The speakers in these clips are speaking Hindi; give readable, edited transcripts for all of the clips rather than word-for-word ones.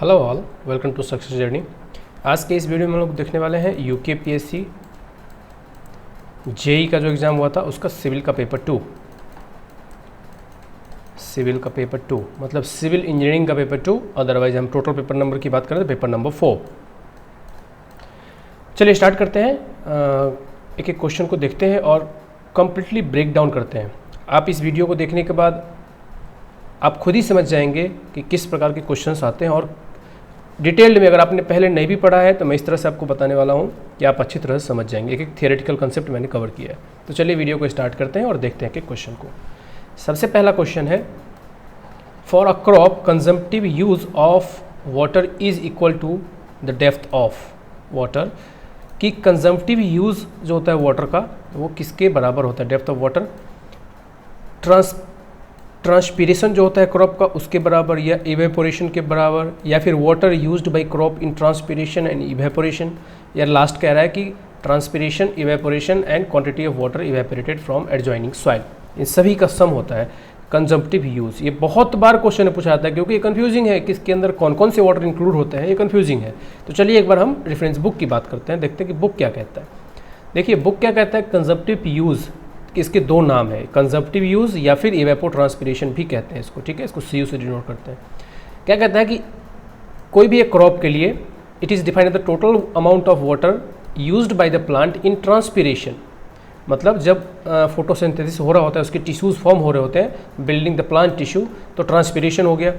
Hello all, welcome to success journey. आज के इस वीडियो में हम लोग देखने वाले हैं यूकेपीएससी जेई का जो एग्ज़ाम हुआ था उसका सिविल का पेपर 2, मतलब सिविल इंजीनियरिंग का पेपर 2। अदरवाइज हम टोटल पेपर नंबर की बात करें तो पेपर नंबर 4। चलिए स्टार्ट करते हैं, एक एक क्वेश्चन को देखते हैं और कम्प्लीटली ब्रेक डाउन करते हैं। आप इस वीडियो को देखने के बाद आप खुद ही समझ जाएंगे कि किस प्रकार के क्वेश्चंस आते हैं, और डिटेल्ड में अगर आपने पहले नहीं भी पढ़ा है तो मैं इस तरह से आपको बताने वाला हूं कि आप अच्छी तरह से समझ जाएंगे। एक एक थियोरेटिकल कंसेप्ट मैंने कवर किया है। तो चलिए वीडियो को स्टार्ट करते हैं और देखते हैं कि क्वेश्चन को। सबसे पहला क्वेश्चन है, for a crop consumptive use of water is equal to the depth of water. कि कंजम्पटिव यूज़ जो होता है वाटर का वो किसके बराबर होता है? Depth of water. ट्रांसपीरेशन जो होता है क्रॉप का उसके बराबर, या इवेपोरेशन के बराबर, या फिर water used by crop in transpiration and evaporation, या लास्ट कह रहा है कि transpiration, evaporation and quantity of water evaporated from adjoining soil. इन सभी का सम होता है कंजम्पटिव यूज़। ये बहुत बार क्वेश्चन पूछा जाता है क्योंकि ये कन्फ्यूजिंग है कि इसके अंदर कौन कौन से वाटर इंक्लूड होते हैं, ये कन्फ्यूजिंग है। तो चलिए एक बार हम रेफरेंस बुक की बात करते हैं, देखते हैं कि बुक क्या कहता है। देखिए बुक क्या कहता है, कंजम्पटिव यूज़ इसके दो नाम है, कंजम्पटिव यूज़ या फिर इवेपोट्रांसपिरेशन भी कहते हैं इसको, ठीक है। इसको CU से डिनोट करते हैं। क्या कहता है कि कोई भी एक क्रॉप के लिए it is defined the total amount of water used by the plant in transpiration. मतलब जब फोटोसिंथेसिस हो रहा होता है, उसके टिश्यूज़ फॉर्म हो रहे होते हैं, बिल्डिंग द प्लांट टिश्यू, तो ट्रांसपिरेशन हो गया।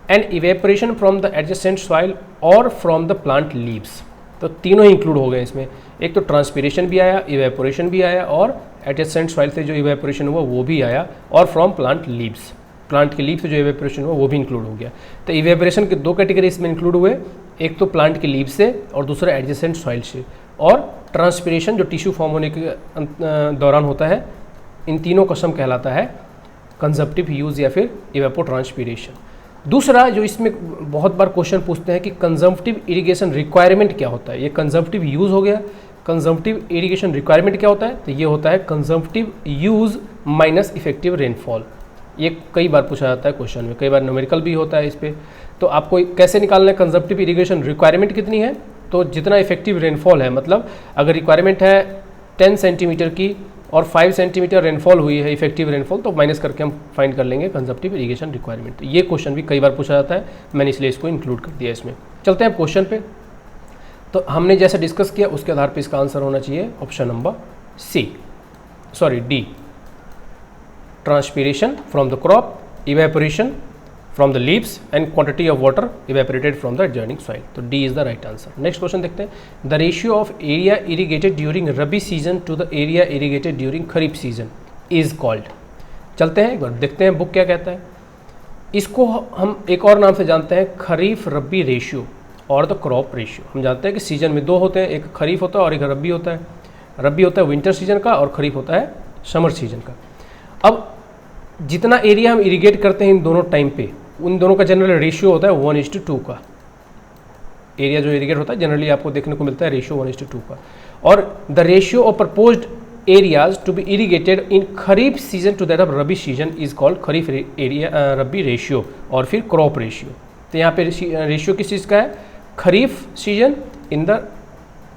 And evaporation from the adjacent soil और फ्रॉम द प्लांट लीव्स। तो तीनों ही इंक्लूड हो गए इसमें। एक तो ट्रांसपिरेशन भी आया, इवेपोरेशन भी आया, और एडजेसेंट सॉइल से जो इवेपोरेशन हुआ वो भी आया, और फ्रॉम प्लांट लीव्स, प्लांट के लीव से जो इवेपोरेशन हुआ वो भी इंक्लूड हो गया। तो इवेपोरेशन के दो कैटेगरी इसमें इंक्लूड हुए, एक तो प्लांट के लीव से और दूसरा एडजेसेंट सॉइल से। और ट्रांसपिरेशन जो टिश्यू फॉर्म होने के दौरान होता है, इन तीनों का सम कहलाता है कंजम्पटिव यूज़ या फिर इवेपोट्रांसपिरेशन। दूसरा जो इसमें बहुत बार क्वेश्चन पूछते हैं कि कंजम्पटिव इरिगेशन रिक्वायरमेंट क्या होता है। ये कंजम्पटिव यूज़ हो गया, कंजम्पटिव इरिगेशन रिक्वायरमेंट क्या होता है? तो ये होता है consumptive use minus effective rainfall. ये कई बार पूछा जाता है क्वेश्चन में, कई बार न्यूमेरिकल भी होता है इस पर। तो आपको कैसे निकालना है कंजम्पटिव इरिगेशन रिक्वायरमेंट कितनी है? तो जितना इफेक्टिव रेनफॉल है, मतलब अगर रिक्वायरमेंट है 10 सेंटीमीटर की और 5 सेंटीमीटर रेनफॉल हुई है इफेक्टिव रेनफॉल, तो माइनस करके हम फाइंड कर लेंगे कंजम्पटिव इरिगेशन रिक्वायरमेंट। तो ये क्वेश्चन भी कई बार पूछा जाता है, मैंने इसलिए इसको इंक्लूड कर दिया इसमें। चलते हैं क्वेश्चन पे। तो हमने जैसे डिस्कस किया उसके आधार पर इसका आंसर होना चाहिए option number D, transpiration from the crop, evaporation from the leaves and quantity of water evaporated from the adjoining soil. तो D is the right answer. Next question देखते हैं। The ratio of area irrigated during rabi season to the area irrigated during kharif season is called. चलते हैं एक बार देखते हैं बुक क्या कहता है। इसको हम एक और नाम से जानते हैं, खरीफ रबी रेशियो और द क्रॉप रेशियो। हम जानते हैं कि सीजन में दो होते हैं, एक खरीफ होता है और एक रबी होता है। रबी होता है विंटर सीजन का और खरीफ होता है समर सीजन का। अब जितना एरिया हम इरीगेट करते हैं इन दोनों टाइम पे, उन दोनों का जनरल रेशियो होता है 1:2 का। एरिया जो इरीगेट होता है जनरली आपको देखने को मिलता है रेशियो 1:2 का। और the ratio of proposed areas to be irrigated in kharif season to that of rabi season is called kharif area rabi ratio और फिर क्रॉप रेशियो। तो यहाँ पे रेशियो किस चीज़ का है? Kharif season in the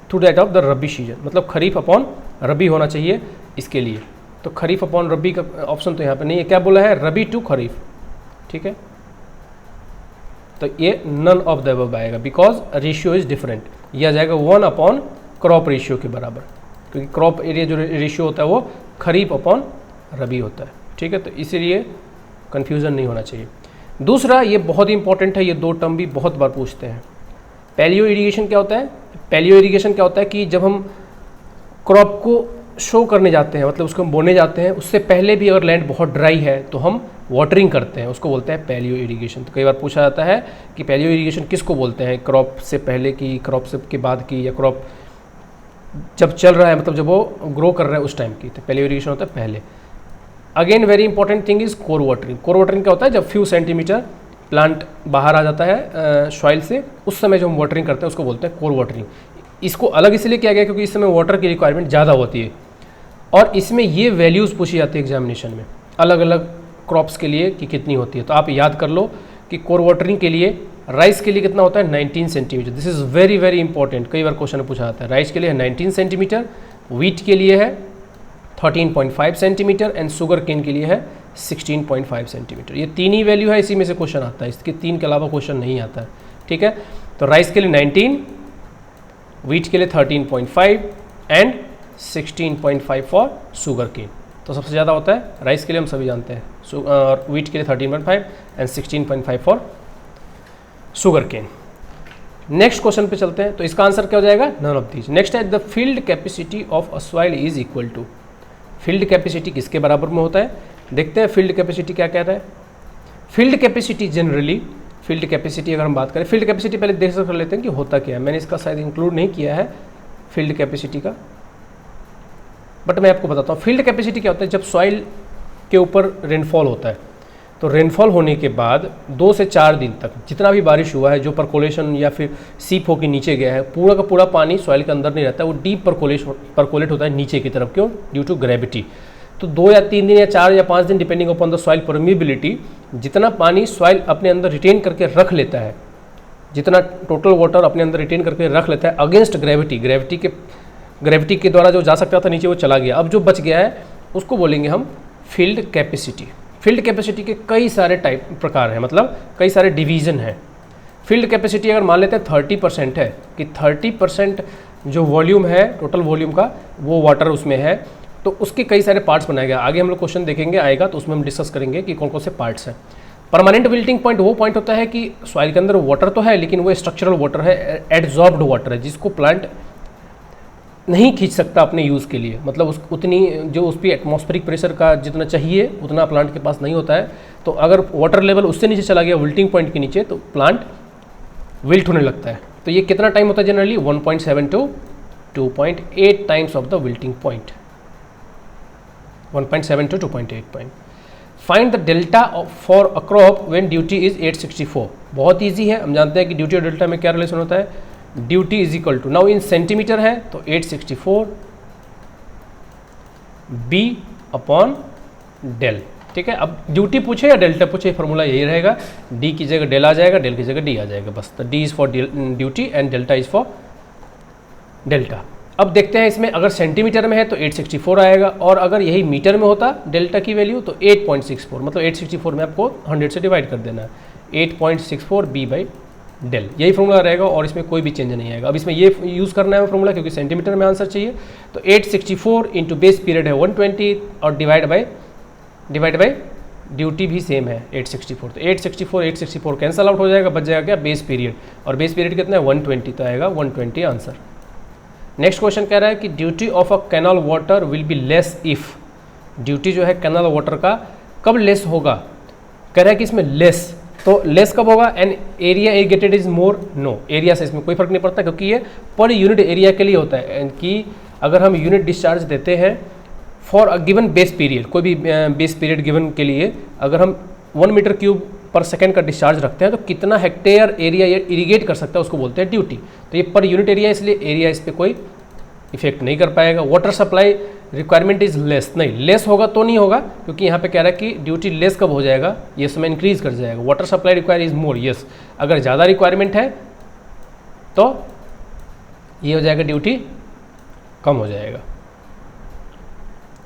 to that of the rabi season, मतलब खरीफ अपॉन रबी होना चाहिए इसके लिए। तो खरीफ अपॉन रबी का ऑप्शन तो यहाँ पे नहीं है। क्या बोला है? रबी टू खरीफ, ठीक है। तो ये नन ऑफ द अबव आएगा बिकॉज रेशियो इज डिफरेंट। यह आ जाएगा 1 अपॉन क्रॉप रेशियो के बराबर, क्योंकि क्रॉप एरिया जो रेशियो होता है वो खरीफ अपॉन रबी होता है, ठीक है। तो इसीलिए कन्फ्यूज़न नहीं होना चाहिए। दूसरा, ये बहुत ही इंपॉर्टेंट है, ये दो टर्म भी बहुत बार पूछते हैं। पैलियो इरीगेशन क्या होता है? पैलियो इरीगेशन क्या होता है कि जब हम क्रॉप को शो करने जाते हैं, मतलब उसको हम बोने जाते हैं, उससे पहले भी अगर लैंड बहुत ड्राई है तो हम वाटरिंग करते हैं, उसको बोलते हैं पैलियो इरीगेशन। तो कई बार पूछा जाता है कि पैलियो इरीगेशन किसको बोलते हैं? क्रॉप से पहले की, क्रॉप से के बाद की, या क्रॉप जब चल रहा है, मतलब जब वो ग्रो कर रहा है उस टाइम की। तो पैलियो इरीगेशन होता है पहले। Again very important thing is core watering. Core watering क्या होता है? जब फ्यू सेंटीमीटर प्लांट बाहर आ जाता है सॉइल से, उस समय जो हम वाटरिंग करते हैं उसको बोलते हैं कोर वाटरिंग। इसको अलग इसलिए किया गया क्योंकि इस समय वाटर की रिक्वायरमेंट ज़्यादा होती है, और इसमें ये वैल्यूज़ पूछी जाती है एग्जामिनेशन में अलग अलग क्रॉप्स के लिए कि कितनी होती है। तो आप याद कर लो कि कोर वाटरिंग के लिए राइस के लिए कितना होता है 19 centimetre. This is very very important, कई बार क्वेश्चन पूछा जाता है। राइस के लिए है 19 सेंटीमीटर, व्हीट के लिए है 13.5 सेंटीमीटर एंड शुगर केन के लिए है 16.5 सेंटीमीटर। ये तीन ही वैल्यू है, इसी में से क्वेश्चन आता है, इसके तीन के अलावा क्वेश्चन नहीं आता है। ठीक है, तो राइस के लिए 19, व्हीट के लिए 13.5 एंड 16.5 फॉर शुगर केन। तो सबसे ज़्यादा होता है राइस के लिए, हम सभी जानते हैं, और व्हीट के लिए 13.5 and 16.5 for sugarcane. Next question पे चलते हैं, तो इसका आंसर क्या हो जाएगा, नन ऑफ दीज। नेक्स्ट है the field capacity of a soil is equal to, field capacity किसके बराबर में होता है, देखते हैं फील्ड कैपेसिटी क्या कहता है। Field capacity generally, field capacity अगर हम बात करें, फील्ड कैपेसिटी पहले देख कर लेते हैं कि होता क्या है। मैंने इसका शायद इंक्लूड नहीं किया है फील्ड कैपेसिटी का, बट मैं आपको बताता हूँ। फील्ड कैपेसिटी क्या होता है, जब सॉइल के ऊपर रेनफॉल होता है, तो रेनफॉल होने के बाद 2 से 4 दिन तक जितना भी बारिश हुआ है, जो परकोलेशन या फिर सीप होकर नीचे गया है, पूरा का पूरा पानी सॉइल के अंदर नहीं रहता है, वो डीप परकोलेट होता है नीचे की तरफ। क्यों, ड्यू टू ग्रेविटी। तो 2 या 3 दिन या 4 या 5 दिन depending upon the soil permeability, जितना पानी सॉइल अपने अंदर रिटेन करके रख लेता है, जितना टोटल वाटर अपने अंदर रिटेन करके रख लेता है अगेंस्ट ग्रेविटी, ग्रेविटी के द्वारा जो जा सकता था नीचे वो चला गया, अब जो बच गया है उसको बोलेंगे हम फील्ड कैपेसिटी। फील्ड कैपेसिटी के कई सारे प्रकार हैं, मतलब कई सारे डिवीज़न हैं। फील्ड कैपेसिटी अगर मान लेते हैं 30% है, कि 30% जो वॉल्यूम है टोटल वॉल्यूम का वो वाटर उसमें है, तो उसके कई सारे पार्ट्स बनाए गए। आगे हम लोग क्वेश्चन देखेंगे आएगा तो उसमें हम डिस्कस करेंगे कि कौन कौन से पार्ट्स हैं। परमानेंट विल्टिंग पॉइंट वो पॉइंट होता है कि सॉइल के अंदर वाटर तो है लेकिन वो स्ट्रक्चरल वाटर है, एडजॉर्ब्ड वाटर है, जिसको प्लांट नहीं खींच सकता अपने यूज़ के लिए, मतलब उतनी जो उस पर एटमॉस्फेरिक प्रेशर का जितना चाहिए उतना प्लांट के पास नहीं होता है। तो अगर वाटर लेवल उससे नीचे चला गया विल्टिंग पॉइंट के नीचे, तो प्लांट विल्ट होने लगता है। तो ये कितना टाइम होता है generally, 1.7 to 2.8 times of the wilting point, 1.7 to 2.8 point. Find the delta for a crop when duty is 864। बहुत ईजी है, हम जानते हैं कि ड्यूटी और डेल्टा में क्या रिलेशन होता है, duty is equal to, now in centimetre है तो 864 बी अपॉन डेल। ठीक है, अब ड्यूटी पूछे या डेल्टा पूछे, फॉर्मूला यही रहेगा, डी की जगह डेल आ जाएगा, डेल की जगह डी आ जाएगा, बस। तो D is for duty and delta is for delta. अब देखते हैं इसमें, अगर सेंटीमीटर में है तो 864 आएगा, और अगर यही मीटर में होता डेल्टा की वैल्यू तो 8.64, मतलब 864 में आपको 100 से डिवाइड कर देना है, 8.64 बी बाई डेल, यही फॉर्मूला रहेगा और इसमें कोई भी चेंज नहीं आएगा। अब इसमें ये यूज़ करना है फॉर्मूला, क्योंकि सेंटीमीटर में आंसर चाहिए। तो 864 इंटू बेस पीरियड है 120 और डिवाइड बाई ड्यूटी भी सेम है 864। तो 864 कैंसल आउट हो जाएगा, बच जाएगा क्या, बेस पीरियड, और बेस पीरियड कितना है 120, तो आएगा 120 आंसर। नेक्स्ट क्वेश्चन कह रहा है कि duty of a canal water will be less if, duty जो है कैनाल वाटर का कब लेस होगा, कह रहा है कि इसमें लेस, तो लेस कब होगा, and area irrigated is more, no, area से इसमें कोई फर्क नहीं पड़ता, क्योंकि ये पर यूनिट एरिया के लिए होता है, एंड कि अगर हम यूनिट डिस्चार्ज देते हैं for a given base period, कोई भी बेस पीरियड गिवन के लिए अगर हम 1 मीटर क्यूब पर सेकेंड का डिस्चार्ज रखते हैं तो कितना हेक्टेयर एरिया ये इरीगेट कर सकता है उसको बोलते हैं ड्यूटी। तो ये पर यूनिट एरिया, इसलिए एरिया इस पर कोई इफेक्ट नहीं कर पाएगा। Water supply requirement is less, नहीं लेस होगा तो नहीं होगा, क्योंकि यहाँ पे कह रहा है कि ड्यूटी लेस कब हो जाएगा, ये समय इंक्रीज कर जाएगा। Water supply require is more, yes, अगर ज़्यादा रिक्वायरमेंट है तो ये हो जाएगा ड्यूटी कम हो जाएगा।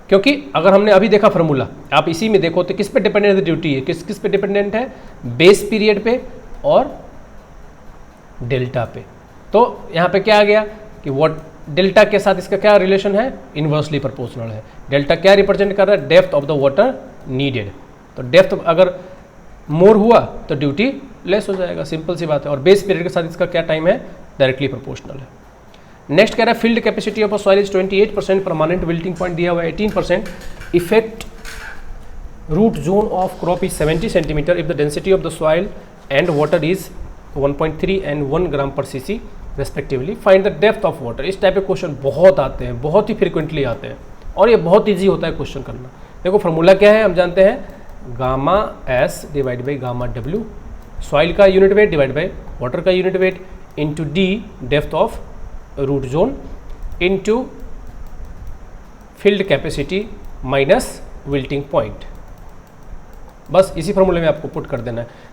क्योंकि अगर हमने अभी देखा फार्मूला, आप इसी में देखो तो किस पे डिपेंडेंट है ड्यूटी है, किस पे डिपेंडेंट है, बेस पीरियड पे और डेल्टा पे। तो यहाँ पे क्या आ गया कि व्हाट डेल्टा के साथ इसका क्या रिलेशन है, इन्वर्सली प्रोपोर्शनल है। डेल्टा क्या रिप्रेजेंट कर रहा है, depth of the water needed, तो डेप्थ अगर मोर हुआ तो ड्यूटी लेस हो जाएगा, सिंपल सी बात है। और बेस पीरियड के साथ इसका क्या टाइम है, डायरेक्टली प्रोपोर्शनल है। नेक्स्ट कह रहा है field capacity of soil is 28%, permanent wilting point दिया हुआ है 18%, effect root zone of crop is 70 centimetre if the density of the soil and water is 1.3 and 1 gram per cc respectively, find the depth of water. इस टाइप के क्वेश्चन बहुत आते हैं, बहुत ही फ्रिक्वेंटली आते हैं, और ये बहुत ईजी होता है क्वेश्चन करना। देखो फार्मूला क्या है, हम जानते हैं gamma S divide by gamma W, soil का unit weight divide by water का unit weight, into D depth of root zone, into field capacity minus wilting point. बस इसी फॉर्मूले में आपको पुट कर देना है।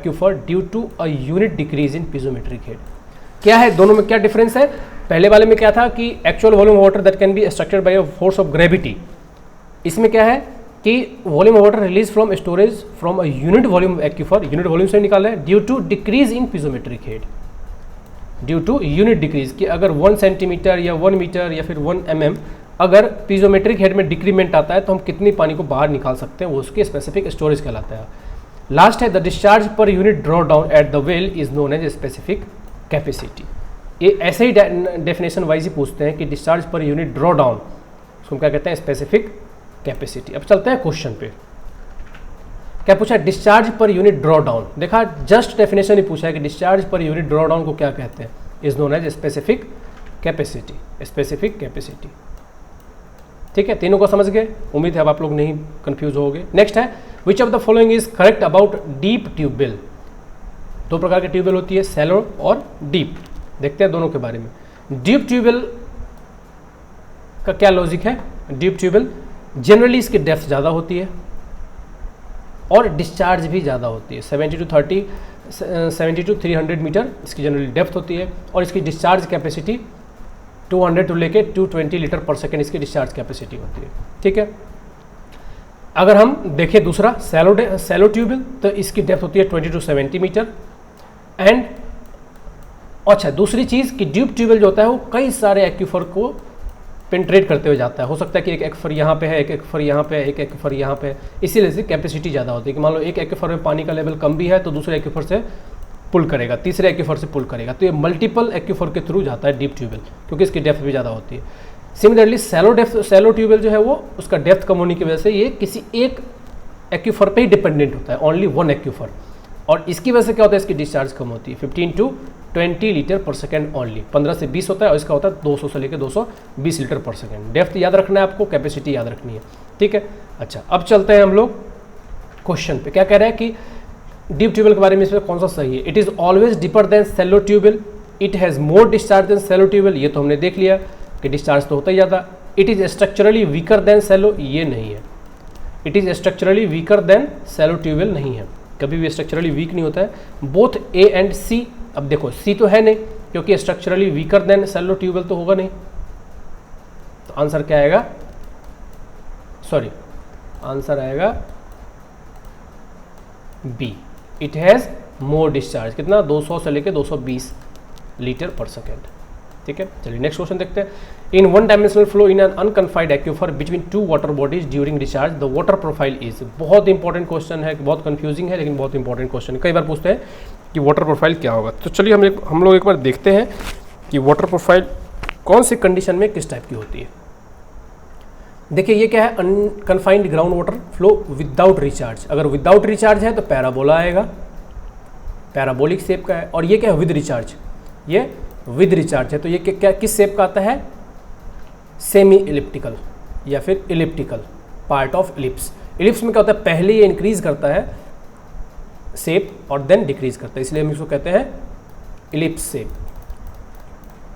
Aquifer due to a unit decrease in piezometric head. क्या है दोनों में, क्या डिफरेंस है? पहले वाले में क्या था कि actual volume of water that can be extracted by a force of gravity. इसमें क्या है कि volume of water release from storage from a unit volume aquifer, unit volume से निकाला है, due to decrease in piezometric head, due to unit decrease, कि अगर 1 सेंटीमीटर या 1 मीटर या फिर 1 mm अगर पीजोमेट्रिक हेड में डिक्रीमेंट आता है तो हम कितनी पानी को बाहर निकाल सकते हैं, वो उसके स्पेसिफिक स्टोरेज कहलाता है। लास्ट है the discharge per unit draw down at the well is known as specific capacity. ये ऐसे ही डेफिनेशन वाइज ही पूछते हैं कि discharge per unit draw down, उसको क्या कहते हैं? Specific capacity. अब चलते हैं क्वेश्चन पे। क्या पूछा है? Discharge per unit draw down. देखा, जस्ट डेफिनेशन ही पूछा है कि discharge per unit draw down को क्या कहते हैं? Is known as specific capacity, specific capacity. ठीक है, तीनों को समझ गए? उम्मीद है अब आप लोग नहीं कंफ्यूज होगे। नेक्स्ट है which of the following is correct about deep tubewell. दो प्रकार के ट्यूबवेल होती है, सैलो और डीप। देखते हैं दोनों के बारे में। डीप ट्यूबवेल का क्या लॉजिक है? डीप ट्यूबवेल जनरली इसकी डेप्थ ज़्यादा होती है और डिस्चार्ज भी ज़्यादा होती है। 70 to 300 मीटर इसकी जनरली डेप्थ होती है और इसकी डिस्चार्ज कैपेसिटी 200 to लेके 220 लीटर पर सेकेंड इसकी डिस्चार्ज कैपेसिटी होती है। ठीक है, अगर हम देखें दूसरा सैलो ट्यूबवेल तो इसकी डेप्थ होती है 20 to 70 मीटर एंड अच्छा दूसरी चीज़ कि डीप ट्यूबवेल जो होता है वो कई सारे एक्यूफर को पेंट्रेट करते हुए जाता है। हो सकता है कि एक एक्यूफर यहाँ पे है, एक एक्यूफर यहाँ पे है, एक एक्यूफर यहाँ पे है, इसीलिए इसकी कैपेसिटी ज़्यादा होती है कि मान लो एक एक्यूफर में पानी का लेवल कम भी है तो दूसरे एक्यूफर से पुल करेगा, तीसरे एक्यूफर से पुल करेगा, तो ये मल्टीपल एक्यूफर के थ्रू जाता है डीप ट्यूबवेल, क्योंकि इसकी डेप्थ भी ज़्यादा होती है। सिमिलरली सैलो ट्यूबवेल जो है वो उसका डेप्थ कम होने की वजह से ये किसी एक एक्यूफर पे ही डिपेंडेंट होता है, ओनली वन एक्यूफर, और इसकी वजह से क्या होता है? इसकी डिस्चार्ज कम होती है, 15 to 20 litre per second only. 15 से 20 होता है और इसका होता है 200 से लेकर 220 लीटर पर सेकेंड। डेप्थ याद रखना है आपको, कैपेसिटी याद रखनी है। ठीक है। अच्छा, अब चलते हैं हम लोग क्वेश्चन पे। क्या कह रहा है कि डीप ट्यूबवेल के बारे में इसमें कौन सा सही है। It is always deeper than shallow tubewell, it has more discharge than shallow tubewell, ये तो हमने देख लिया कि डिस्चार्ज तो होता ही ज़्यादा। It is structurally weaker than shallow, ये नहीं है। It is structurally weaker than shallow tubewell नहीं है, कभी भी स्ट्रक्चरली वीक नहीं होता है। बोथ ए एंड सी, अब देखो सी तो है नहीं क्योंकि structurally weaker than shallow tubewell तो होगा नहीं, तो आंसर क्या आएगा, सॉरी आंसर आएगा B, it has more discharge. कितना, 200 से लेके 220 लीटर पर सेकेंड। ठीक है, चलिए नेक्स्ट क्वेश्चन देखते हैं। In one dimensional flow in an unconfined aquifer between two water bodies during discharge the water profile is. बहुत इंपॉर्टेंट क्वेश्चन है, बहुत कंफ्यूजिंग है लेकिन बहुत इंपॉर्टेंट क्वेश्चन है। कई बार पूछते हैं कि वाटर प्रोफाइल क्या होगा, तो चलिए हम लोग एक बार देखते हैं कि वाटर प्रोफाइल कौन सी कंडीशन में किस टाइप की होती है। देखिए ये क्या है, unconfined ground water flow without recharge. अगर विदाउट रिचार्ज है तो पैराबोला आएगा, पैराबोलिक शेप का है। और ये क्या है, विद रिचार्ज, ये विद रिचार्ज है तो ये क्या किस शेप का आता है, सेमी इलिप्टिकल या फिर elliptical, part of ellipse. Ellipse में क्या होता है, पहले ये इंक्रीज करता है शेप और देन डिक्रीज करता है, इसलिए हम इसको कहते हैं इलिप्स शेप,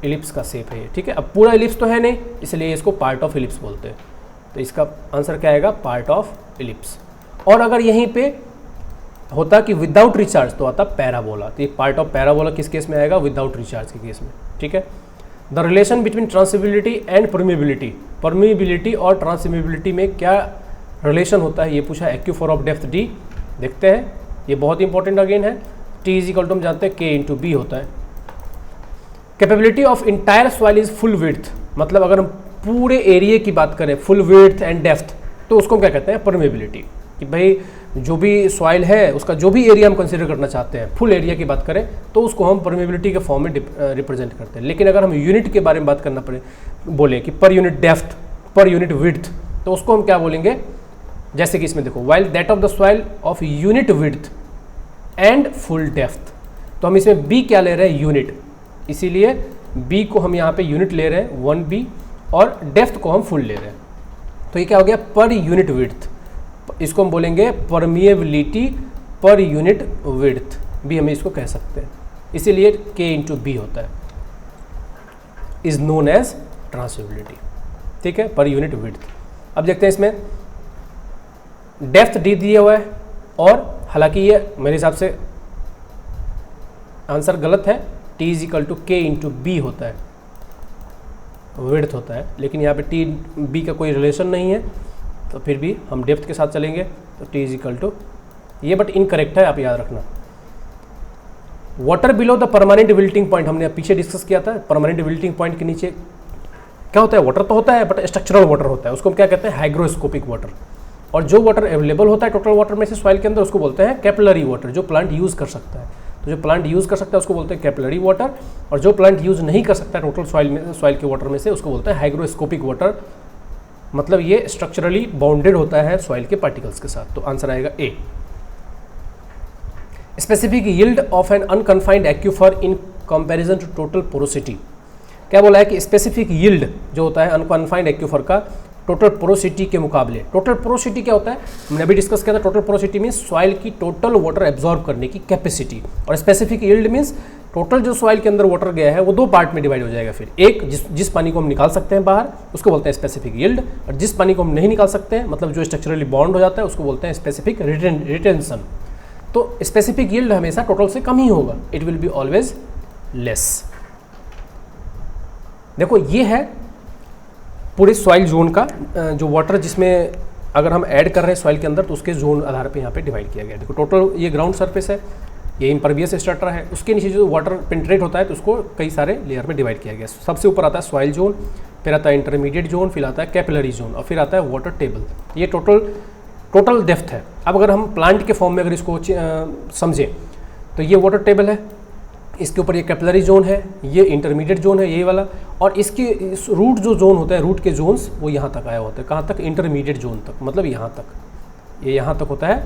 इलिप्स का शेप है ये। ठीक है, अब पूरा इलिप्स तो है नहीं इसलिए इसको पार्ट ऑफ इलिप्स बोलते हैं, तो इसका आंसर क्या आएगा, पार्ट ऑफ इलिप्स। और अगर यहीं पे होता कि विदाउट रिचार्ज तो आता पैराबोला, तो ये पार्ट ऑफ पैराबोला किस केस में आएगा, विदाउट रिचार्ज के केस में। ठीक है, the relation between transmissibility and permeability, permeability और ट्रांसमिबिलिटी में क्या रिलेशन होता है ये पूछा, एक्यूफर ऑफ डेप्थ डी। देखते हैं, ये बहुत इंपॉर्टेंट अगेन है। टी इज इक्वल टू हम जानते हैं के इंटू बी होता है। Capability of entire soil is full width, मतलब अगर हम पूरे एरिया की बात करें फुल विड्थ एंड डेप्थ तो उसको क्या कहते हैं, परमेबिलिटी। कि भाई जो भी सॉइल है उसका जो भी एरिया हम कंसीडर करना चाहते हैं, फुल एरिया की बात करें तो उसको हम परमेबिलिटी के फॉर्म में रिप्रेजेंट करते हैं। लेकिन अगर हम यूनिट के बारे में बात करना पड़े, बोले कि per unit depth, per unit width, तो उसको हम क्या बोलेंगे, जैसे कि इसमें देखो, while that of the soil of unit width and full depth, तो हम इसमें बी क्या ले रहे हैं, यूनिट, इसीलिए बी को हम यहाँ पे यूनिट ले रहे हैं 1b और डेप्थ को हम फुल ले रहे हैं, तो ये क्या हो गया, पर यूनिट विड्थ। इसको हम बोलेंगे परमिएबिलिटी पर यूनिट विड्थ भी हमें इसको कह सकते हैं, इसीलिए k इंटू बी होता है, इज नोन एज ट्रांसमिबिलिटी। ठीक है, पर यूनिट विड्थ। अब देखते हैं इसमें डेप्थ डी दिया हुआ है और हालांकि ये मेरे हिसाब से आंसर गलत है, टी इज इक्वल टू के इंटू बी होता है, विड्थ होता है, लेकिन यहाँ पे टी बी का कोई रिलेशन नहीं है, तो फिर भी हम डेप्थ के साथ चलेंगे, तो टी इज इक्वल टू ये, बट इनकरेक्ट है, आप याद रखना। Water below the permanent wilting point, हमने पीछे डिस्कस किया था, परमानेंट विल्टिंग पॉइंट के नीचे क्या होता है, वाटर तो होता है बट स्ट्रक्चरल वाटर होता है, उसको हम क्या कहते हैं, हाइग्रोस्कोपिक वाटर। और जो वाटर अवेलेबल होता है टोटल वाटर में से सॉइल के अंदर, उसको बोलते हैं कैपिलरी वाटर, जो प्लांट यूज़ कर सकता है। तो जो प्लांट यूज़ कर सकता है उसको बोलते हैं कैपिलरी वाटर, और जो प्लांट यूज़ नहीं कर सकता टोटल सॉइल के वाटर में से, उसको बोलते हैं हाइग्रोस्कोपिक वाटर, मतलब ये स्ट्रक्चरली बाउंडेड होता है सॉइल के पार्टिकल्स के साथ। तो आंसर आएगा A. Specific yield of an unconfined aquifer in comparison to total porosity, क्या बोला है कि स्पेसिफिक यील्ड जो होता है अनकन्फाइंड एक्यूफर का टोटल पोरोसिटी के मुकाबले। टोटल पोरोसिटी क्या होता है, हमने अभी डिस्कस किया था, टोटल पोरोसिटी मीन्स सॉइल की टोटल वाटर एब्जॉर्ब करने की कैपेसिटी, और स्पेसिफिक यील्ड मीन्स टोटल जो सॉइल के अंदर वाटर गया है वो दो पार्ट में डिवाइड हो जाएगा। फिर एक जिस पानी को हम निकाल सकते हैं बाहर उसको बोलते हैं स्पेसिफिक यील्ड, और जिस पानी को हम नहीं निकाल सकते हैं, मतलब जो स्ट्रक्चरली बॉन्ड हो जाता है, उसको बोलते हैं स्पेसिफिक रिटेंशन। तो स्पेसिफिक यील्ड हमेशा टोटल से कम ही होगा, it will be always less. देखो ये है पूरे सॉइल जोन का जो वाटर, जिसमें अगर हम ऐड कर रहे हैं सॉइल के अंदर तो उसके जोन आधार पे यहाँ पे डिवाइड किया गया। देखो टोटल ये ग्राउंड सरफेस है, ये इम्परवियस स्ट्रक्चर है, उसके नीचे जो वाटर पेंट्रेट होता है तो उसको कई सारे लेयर में डिवाइड किया गया। सबसे ऊपर आता है सॉइल जोन, फिर आता है इंटरमीडिएट जोन, फिर आता है कैपिलरी जोन, और फिर आता है वाटर टेबल। ये टोटल डेप्थ है। अब अगर हम प्लांट के फॉर्म में अगर इसको समझें तो ये वाटर टेबल है, इसके ऊपर ये कैपिलरी जोन है, ये इंटरमीडिएट जोन है ये वाला, और इसके रूट जो जोन होता है, रूट के जोन्स वो यहाँ तक आया होता है। कहाँ तक, इंटरमीडिएट जोन तक, मतलब यहाँ तक, ये यहाँ तक होता है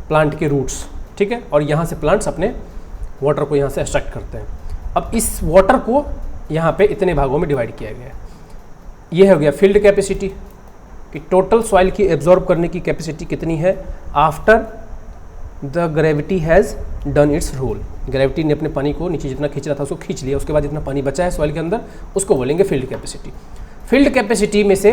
प्लांट के रूट्स। ठीक है, और यहाँ से प्लांट्स अपने वाटर को यहाँ से एक्सट्रैक्ट करते हैं। अब इस वाटर को यहाँ पे इतने भागों में डिवाइड किया गया है। ये हो गया फील्ड कैपेसिटी कि टोटल सॉइल की एब्जॉर्ब करने की कैपेसिटी कितनी है after the gravity has done its role. Gravity ने अपने पानी को नीचे जितना खींच रहा था उसको खींच लिया, उसके बाद जितना पानी बचा है सॉइल के अंदर उसको बोलेंगे फील्ड कैपेसिटी। फील्ड कैपेसिटी में से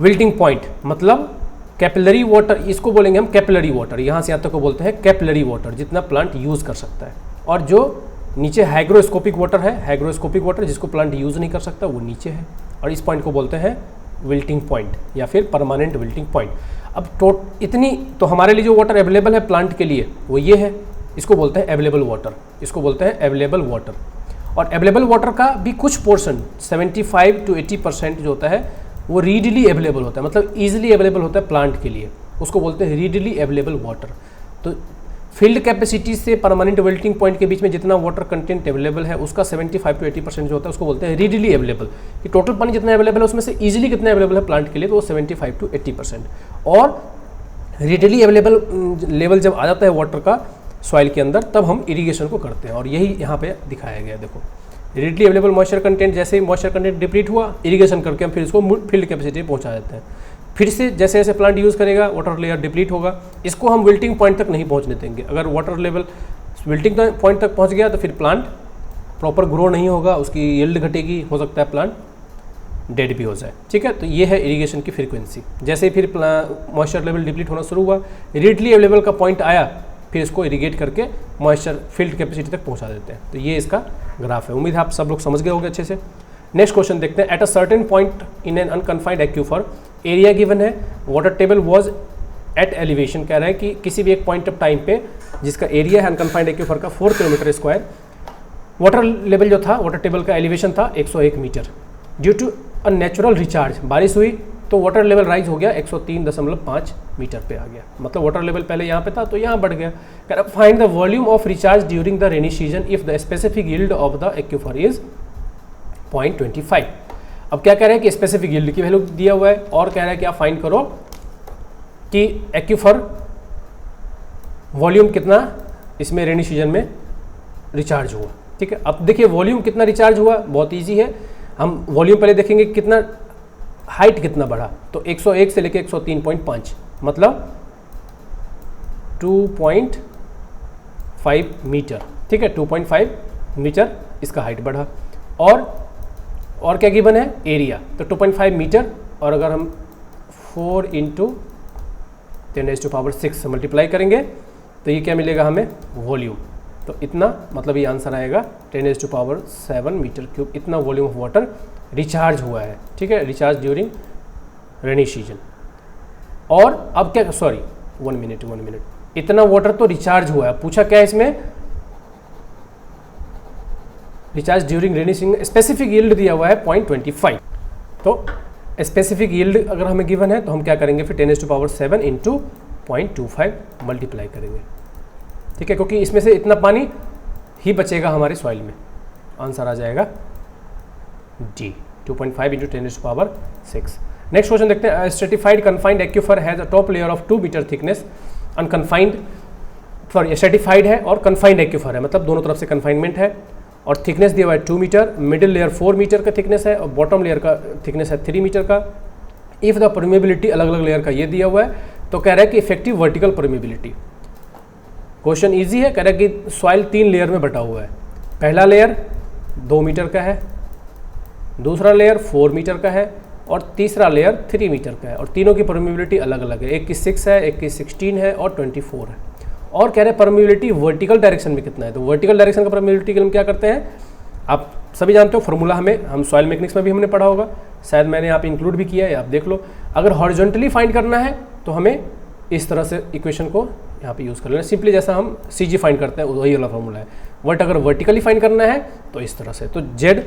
विल्टिंग पॉइंट मतलब कैपिलरी वाटर, इसको बोलेंगे हम कैपिलरी वाटर, यहाँ से यहाँ तक को बोलते हैं कैपिलरी वाटर, जितना प्लांट यूज़ कर सकता है। और जो नीचे हाइग्रोस्कोपिक वाटर है, हाइग्रोस्कोपिक वाटर जिसको प्लांट यूज़ नहीं कर सकता वो नीचे है, और इस पॉइंट को बोलते हैं विल्टिंग पॉइंट या फिर परमानेंट विल्टिंग पॉइंट। अब इतनी तो हमारे लिए जो वाटर अवेलेबल है प्लांट के लिए वो ये है, इसको बोलते हैं अवेलेबल वाटर, इसको बोलते हैं अवेलेबल वाटर। और अवेलेबल वाटर का भी कुछ पोर्शन 75 to 80% जो होता है वो रीडली अवेलेबल होता है, मतलब ईजिली अवेलेबल होता है प्लांट के लिए, उसको बोलते हैं रीडली अवेलेबल वाटर। तो फील्ड कैपेसिटी से परमानेंट विल्टिंग पॉइंट के बीच में जितना वाटर कंटेंट अवेलेबल है उसका 75 to 80% जो होता है उसको बोलते हैं रीडली अवेलेबल, कि टोटल पानी जितना अवेलेबल है उसमें से ईजिली कितना अवेलेबल है प्लांट के लिए, तो वो 75 to 80%। और रीडली अवेलेबल लेवल जब आ जाता है वाटर का सॉइल के अंदर तब हम इरीगेशन को करते हैं, और यही यहाँ पे दिखाया गया है। देखो रीडली अवेलेबल मॉइस्चर कंटेंट, जैसे ही मॉइस्चर कंटेंट डिप्लीट हुआ इरीगेशन करके हम फिर इसको फील्ड कैपेसिटी पहुँचा देते हैं। फिर से जैसे जैसे प्लांट यूज़ करेगा वाटर लेयर डिप्लीट होगा, इसको हम विल्टिंग पॉइंट तक नहीं पहुंचने देंगे। अगर वाटर लेवल विल्टिंग पॉइंट तक पहुंच गया तो फिर प्लांट प्रॉपर ग्रो नहीं होगा, उसकी यील्ड घटेगी, हो सकता है प्लांट डेड भी हो जाए। ठीक है, तो ये है इरिगेशन की फ्रीक्वेंसी। जैसे ही फिर मॉइस्चर लेवल डिप्लीट होना शुरू हुआ, रीडली अवेलेबल का पॉइंट आया, फिर इसको इरीगेट करके मॉइस्चर फील्ड कैपेसिटी तक पहुँचा देते हैं। तो ये इसका ग्राफ है। उम्मीद है आप सब लोग समझ गए होंगे अच्छे से। नेक्स्ट क्वेश्चन देखते हैं। At a certain point in an unconfined aquifer area given है, water table was at elevation, कह रहा है कि किसी भी एक पॉइंट ऑफ टाइम पे जिसका एरिया है अनकन्फाइंड एक्यूफर का 4 किलोमीटर स्क्वायर, वाटर लेवल जो था वाटर टेबल का एलिवेशन था 101 metre. Due to a natural recharge, बारिश हुई तो वाटर लेवल राइज हो गया 103.5 मीटर पे आ गया, मतलब वाटर लेवल पहले यहाँ पे था तो यहाँ बढ़ गया। कह रहा find the volume of recharge during the rainy season if the specific yield of the aquifer is 0.25। अब क्या कह रहे हैं कि स्पेसिफिक यील्ड की वैल्यू दिया हुआ है, और कह रहा है कि आप फाइंड करो कि एक्यूफर वॉल्यूम कितना इसमें रेनी सीजन में रिचार्ज हुआ। ठीक है, अब देखिए वॉल्यूम कितना रिचार्ज हुआ, बहुत इजी है। हम वॉल्यूम पहले देखेंगे कितना हाइट कितना बढ़ा, तो 101 से लेके 103.5 मतलब 2.5 मीटर। ठीक है, 2.5 मीटर इसका हाइट बढ़ा। और क्या गिवन है, एरिया, तो 2.5 मीटर, और अगर हम 4 × 10⁻⁶ से मल्टीप्लाई करेंगे तो ये क्या मिलेगा हमें, वॉल्यूम। तो इतना मतलब ये आंसर आएगा 10⁻7 मीटर क्यूब, इतना वॉल्यूम ऑफ वाटर रिचार्ज हुआ है। ठीक है, रिचार्ज ड्यूरिंग रेनी सीजन। और अब क्या, सॉरी 1 मिनट, इतना वाटर तो रिचार्ज हुआ है, पूछा क्या है इसमें, recharge during rainy season. Specific yield दिया हुआ है 0.25, तो स्पेसिफिक यील्ड अगर हमें गिवन है तो हम क्या करेंगे, फिर 10⁻7 × 0.25 मल्टीप्लाई करेंगे। ठीक है, क्योंकि इसमें से इतना पानी ही बचेगा हमारे सॉइल में। आंसर आ जाएगा डी, 2.5 × 10⁻6। नेक्स्ट क्वेश्चन देखते हैं। Stratified confined aquifer has a top layer of 2 metre thickness, unconfined, sorry stratified है और कन्फाइंड एक्यूफर है, मतलब दोनों तरफ से कन्फाइनमेंट है, और थिकनेस दिया हुआ है 2 मीटर, मिडिल लेयर 4 मीटर का थिकनेस है और बॉटम लेयर का थिकनेस है 3 मीटर का। इफ़ द परमेबिलिटी, अलग अलग लेयर का ये दिया हुआ है, तो कह रहा है कि effective vertical permeability. Question easy है, कह रहा है कि सॉइल 3 लेयर में बटा हुआ है। पहला लेयर 2 मीटर का है, दूसरा लेयर 4 मीटर का है, और तीसरा लेयर 3 मीटर का है, और तीनों की परमेबिलिटी अलग अलग है, एक की 6 है, एक की 16 है और 24 है। और कह रहे हैं परमेबिलिटी वर्टिकल डायरेक्शन में कितना है, तो वर्टिकल डायरेक्शन का परमेबिलिटी के लिए हम क्या करते हैं, आप सभी जानते हो फॉर्मूला, हम सॉइल मैकेनिक्स में भी हमने पढ़ा होगा, शायद मैंने यहाँ पे इंक्लूड भी किया है, आप देख लो। अगर हॉरिजॉन्टली फाइंड करना है तो हमें इस तरह से इक्वेशन को यहाँ पे यूज़ कर लेना, सिंपली जैसा हम CG फाइंड करते हैं वही वाला फॉर्मूला है। बट अगर वर्टिकली फाइंड करना है तो इस तरह से, तो जेड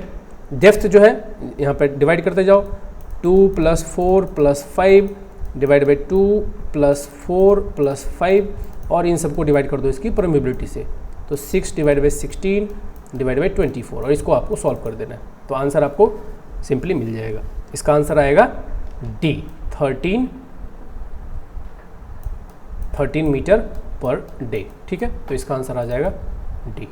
डेप्थ जो है यहाँ पे डिवाइड करते जाओ, 2 + 4 + 5 डिवाइड बाई 2 + 4 + 5, और इन सबको डिवाइड कर दो इसकी परमेबिलिटी से, तो 6 डिवाइड बाई 16 डिवाइड बाई 24, और इसको आपको सॉल्व कर देना है, तो आंसर आपको सिंपली मिल जाएगा। इसका आंसर आएगा डी, 13 मीटर पर डे। ठीक है, तो इसका आंसर आ जाएगा डी।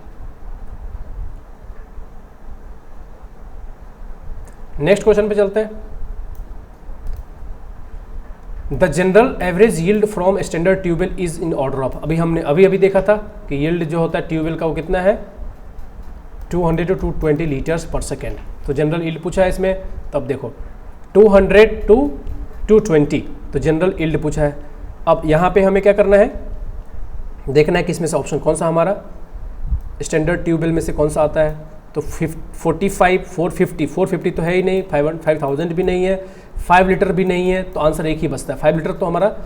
नेक्स्ट क्वेश्चन पे चलते हैं। The general average yield from standard tubewell is in order of, अभी हमने अभी देखा था कि यील्ड जो होता है ट्यूबवेल का वो कितना है 200 to 220 लीटर्स पर सेकेंड। तो जनरल यील्ड पूछा है इसमें, तब देखो 200 to 220, तो जनरल यील्ड पूछा है। अब यहाँ पे हमें क्या करना है, देखना है कि इसमें से ऑप्शन कौन सा हमारा स्टैंडर्ड ट्यूबवेल में से कौन सा आता है। तो 45, 450 तो है ही नहीं, 5000 भी नहीं है, 5 लीटर भी नहीं है, तो आंसर एक ही बचता है। 5 लीटर तो हमारा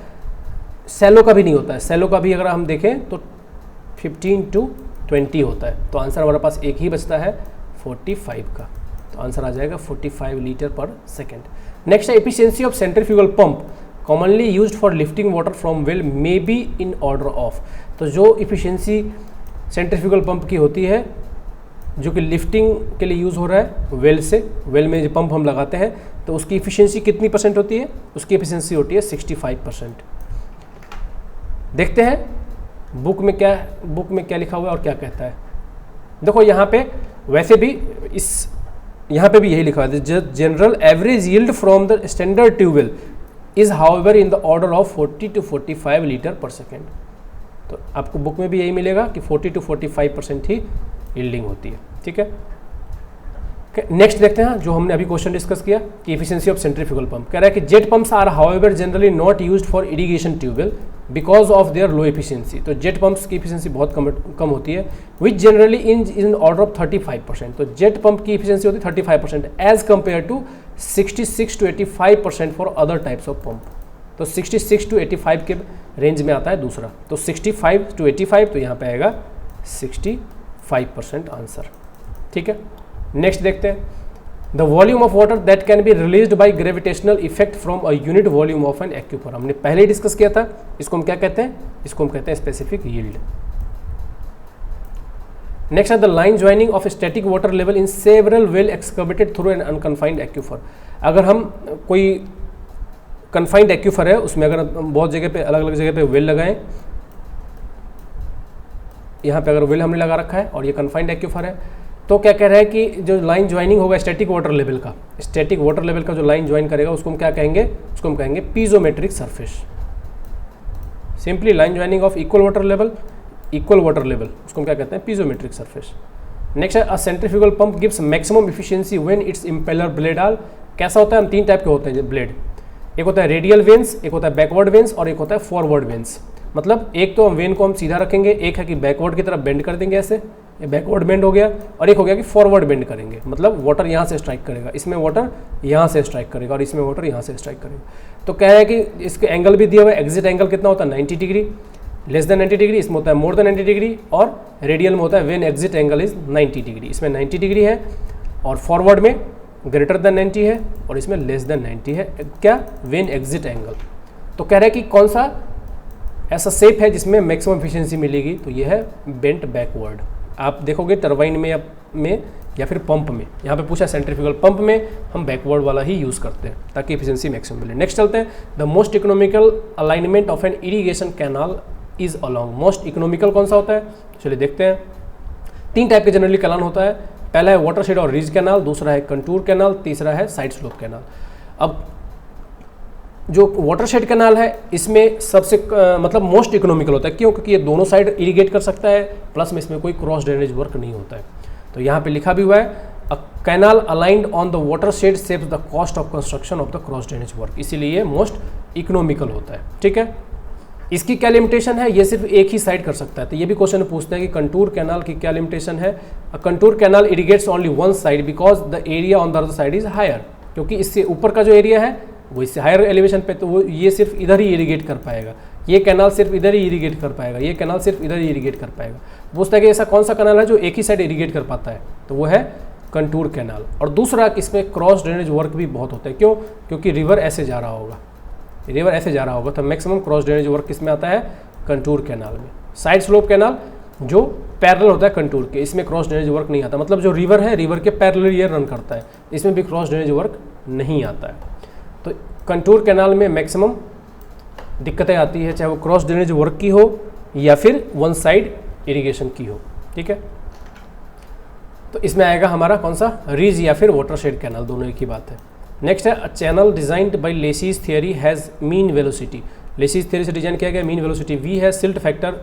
सेलो का भी नहीं होता है, सेलो का भी अगर हम देखें तो 15 to 20 होता है, तो आंसर हमारे पास एक ही बचता है 45 का, तो आंसर आ जाएगा 45 लीटर पर सेकेंड। नेक्स्ट है efficiency of centrifugal pump commonly used for lifting water from well may be in order of. तो जो एफिशिएंसी सेंट्रीफ्यूगल पंप की होती है जो कि लिफ्टिंग के लिए यूज़ हो रहा है वेल से, वेल में जो पंप हम लगाते हैं, तो उसकी एफिशिएंसी कितनी परसेंट होती है, उसकी एफिशिएंसी होती है 65%। देखते हैं बुक में क्या लिखा हुआ है और क्या कहता है। देखो यहाँ पे वैसे भी यहाँ पे भी यही लिखा है, general average yield from the standard tubewell is however in the order of 40 to 45 litre per second. तो आपको बुक में भी यही मिलेगा कि 40 to 45% ही यील्डिंग होती है, ठीक है। नेक्स्ट देखते हैं जो हमने अभी क्वेश्चन डिस्कस किया कि एफिशिएंसी ऑफ सेंट्रीफ्यूगल पंप। कह रहा है कि jet pumps are however generally not used for irrigation tubewell because of their low efficiency. तो जेट पंप्स की एफिशिएंसी बहुत कम होती है, which generally in order of 35%। तो जेट पंप की एफिशिएंसी होती है 35% as compare to 66 to 85% for other types of pump. तो 66 to 85 के रेंज में आता है दूसरा, तो 65 to 85, तो यहाँ पे आएगा 65% आंसर, ठीक है। नेक्स्ट देखते हैं the volume of water that can be released by gravitational effect from a unit volume of an aquifer. हमने पहले ही डिस्कस किया था, इसको हम क्या कहते हैं, इसको हम कहते हैं स्पेसिफिक यील्ड। नेक्स्ट है the line joining of static water level in several well excavated through an unconfined aquifer. अगर हम कोई कन्फाइंड एक्यूफर है उसमें अगर बहुत जगह पे अलग अलग जगह पे वेल लगाएं, यहाँ पे अगर वेल हमने लगा रखा है और ये कन्फाइंड एक्यूफर है, तो क्या कह रहा है कि जो लाइन ज्वाइनिंग होगा स्टैटिक वाटर लेवल का जो लाइन ज्वाइन करेगा उसको हम क्या कहेंगे, उसको हम कहेंगे piezometric surface. Simply line joining of equal water level उसको हम क्या कहते हैं, पीजोमेट्रिक सरफेस। नेक्स्ट है a centrifugal pump gives maximum efficiency when its impeller blade are. कैसा होता है, हम 3 टाइप के होते हैं ब्लेड, एक होता है रेडियल वेन्स, एक होता है बैकवर्ड वेन्स और एक होता है फॉरवर्ड वेन्स। मतलब एक तो हम वेन को हम सीधा रखेंगे, एक है कि बैकवर्ड की तरफ बेंड कर देंगे ऐसे, ये बैकवर्ड बेंड हो गया, और एक हो गया कि फॉरवर्ड बेंड करेंगे, मतलब वाटर यहाँ से स्ट्राइक करेगा, इसमें वाटर यहाँ से स्ट्राइक करेगा और इसमें वाटर यहाँ से स्ट्राइक करेगा। तो क्या है कि इसके एंगल भी दिया हुआ है, एग्जिट एंगल कितना होता है 90 डिग्री, लेस देन 90 डिग्री, इसमें होता है मोर देन 90 डिग्री, और रेडियल में होता है when exit angle is 90 degree. इसमें 90 डिग्री है और फॉरवर्ड में ग्रेटर देन 90 है और इसमें लेस देन 90 है, क्या, वेन एग्जिट एंगल। तो कह रहा है कि कौन सा ऐसा शेप है जिसमें मैक्सिमम एफिशिएंसी मिलेगी, तो ये है बेंट बैकवर्ड। आप देखोगे टरबाइन में या फिर पंप में, यहाँ पे पूछा सेंट्रीफ्यूगल पंप में हम बैकवर्ड वाला ही यूज़ करते हैं ताकि एफिशिएंसी मैक्सिमम मिले। नेक्स्ट चलते हैं the most economical alignment of an irrigation canal is along. Most economical कौन सा होता है, चलिए देखते हैं। 3 टाइप के जनरली कैनाल होता है, पहला है वाटरशेड और रिज कैनाल, दूसरा है कंटूर कैनाल, तीसरा है साइड स्लोप कैनाल। अब जो वाटरशेड कैनाल है इसमें सबसे मतलब मोस्ट इकोनॉमिकल होता है, क्यों, क्योंकि ये दोनों साइड इरिगेट कर सकता है, प्लस में इसमें कोई क्रॉस ड्रेनेज वर्क नहीं होता है। तो यहाँ पे लिखा भी हुआ है a canal aligned on the watershed saves the cost of construction of the cross drainage work, इसीलिए मोस्ट इकोनॉमिकल होता है, ठीक है। इसकी क्या लिमिटेशन है, ये सिर्फ एक ही साइड कर सकता है। तो ये भी क्वेश्चन पूछते हैं कि कंटूर कैनाल की क्या लिमिटेशन है। Contour canal irrigates only one side because the area on the other side is higher, क्योंकि इससे ऊपर का जो एरिया है वो इससे हायर एलिवेशन पे, तो वो ये सिर्फ इधर ही इरिगेट कर पाएगा, ये कैनाल सिर्फ इधर ही इरिगेट कर पाएगा, ये कैनाल सिर्फ इधर ही इरिगेट कर पाएगा। पूछता है कि ऐसा कौन सा कैनाल है जो एक ही साइड इरिगेट कर पाता है, तो वो है कंटूर कैनाल। और दूसरा इसमें क्रॉस ड्रेनेज वर्क भी बहुत होता है, क्यों, क्योंकि रिवर ऐसे जा रहा होगा, तो मैक्सिमम क्रॉस ड्रेनेज वर्क किसमें आता है, कंटूर कैनाल में। साइड स्लोप कैनाल जो पैरेलल होता है कंटूर के, इसमें क्रॉस ड्रेनेज वर्क नहीं आता, मतलब जो रिवर है रिवर के पैरेलल ये रन करता है, इसमें भी क्रॉस ड्रेनेज वर्क नहीं आता है। तो कंटूर कैनाल में मैक्सिमम दिक्कतें आती है, चाहे वो क्रॉस ड्रेनेज वर्क की हो या फिर वन साइड इरिगेशन की हो, ठीक है। तो इसमें आएगा हमारा कौन सा, रिज या फिर वाटरशेड कैनाल, दोनों एक ही बात है। नेक्स्ट है channel designed by Lacey's theory has mean velocity, Lacey's theory से डिजाइन किया गया, मीन वेलोसिटी v है, silt factor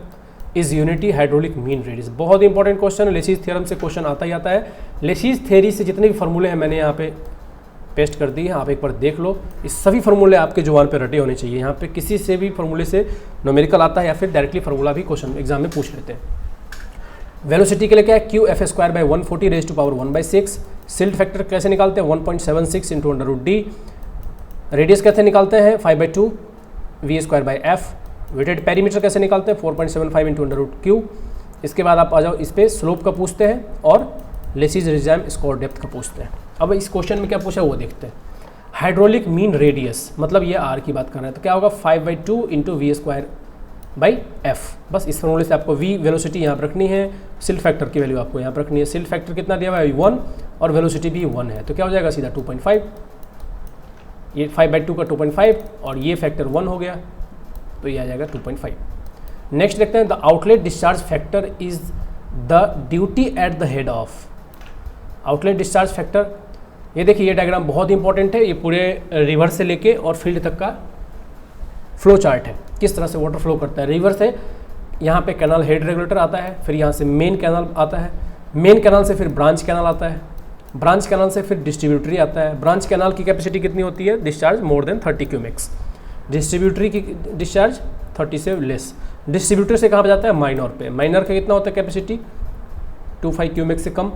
is unity hydraulic mean radius. बहुत इंपॉर्टेंट क्वेश्चन है, लेसीज थ्योरम से क्वेश्चन आता ही आता है। लेसीज थियरी से जितने भी फॉर्मूले हैं मैंने यहाँ पे पेस्ट कर दिए हैं, आप एक बार देख लो। इस सभी फॉर्मूले आपके जुबान पे रटे होने चाहिए। यहाँ पे किसी से भी फॉर्मूले से न्यूमेरिकल आता है या फिर डायरेक्टली फार्मूला भी क्वेश्चन एग्जाम में पूछ लेते हैं। वेलोसिटी के लिए क्या है, Q F square by 140 raise to power 1/6। Silt factor कैसे निकालते हैं, 1.76 into under root D. Radius कैसे निकालते हैं, 5/2 V square by F. Wetted perimeter कैसे निकालते हैं, 4.75 इंटू अंडर रूट क्यू। इसके बाद आप आ जाओ इस पर स्लोप का पूछते हैं और लेसीज रिजाइम स्कोर डेप्थ का पूछते हैं। अब इस क्वेश्चन में क्या पूछा है वो देखते हैं। हाइड्रोलिक मीन रेडियस मतलब ये आर की बात कर रहे हैं, तो क्या होगा 5/2 into V square by F. बस इस फॉर्मूले से आपको वी वेलोसिटी यहाँ पर रखनी है, सिल्ट फैक्टर की वैल्यू आपको यहाँ पर रखनी है। सिल्ट फैक्टर कितना दिया हुआ है 1 और वेलोसिटी भी 1 है, तो क्या हो जाएगा सीधा 2.5। ये 5/2 का 2.5 और ये फैक्टर 1 हो गया तो ये आ जाएगा 2.5। नेक्स्ट देखते हैं the outlet discharge factor is the duty at the head of. Outlet discharge factor, ये देखिए ये डायग्राम बहुत इंपॉर्टेंट है। ये पूरे रिवर से लेके और फील्ड तक का फ्लो चार्ट है, किस तरह से वाटर फ्लो करता है। रिवर से यहाँ पे कैनाल हेड रेगुलेटर आता है, फिर यहाँ से मेन कैनाल आता है, मेन कैनाल से फिर ब्रांच कैनाल आता है, ब्रांच कैनाल से फिर डिस्ट्रीब्यूटरी आता है। ब्रांच कैनाल की कैपेसिटी कितनी होती है, discharge more than 30 cumecs. Distributary की डिस्चार्ज 30 से लेस। डिस्ट्रीब्यूटर से कहाँ पर जाता है, माइनर पे। माइनर का कितना होता है कैपेसिटी, 25 क्यूमेक्स से कम।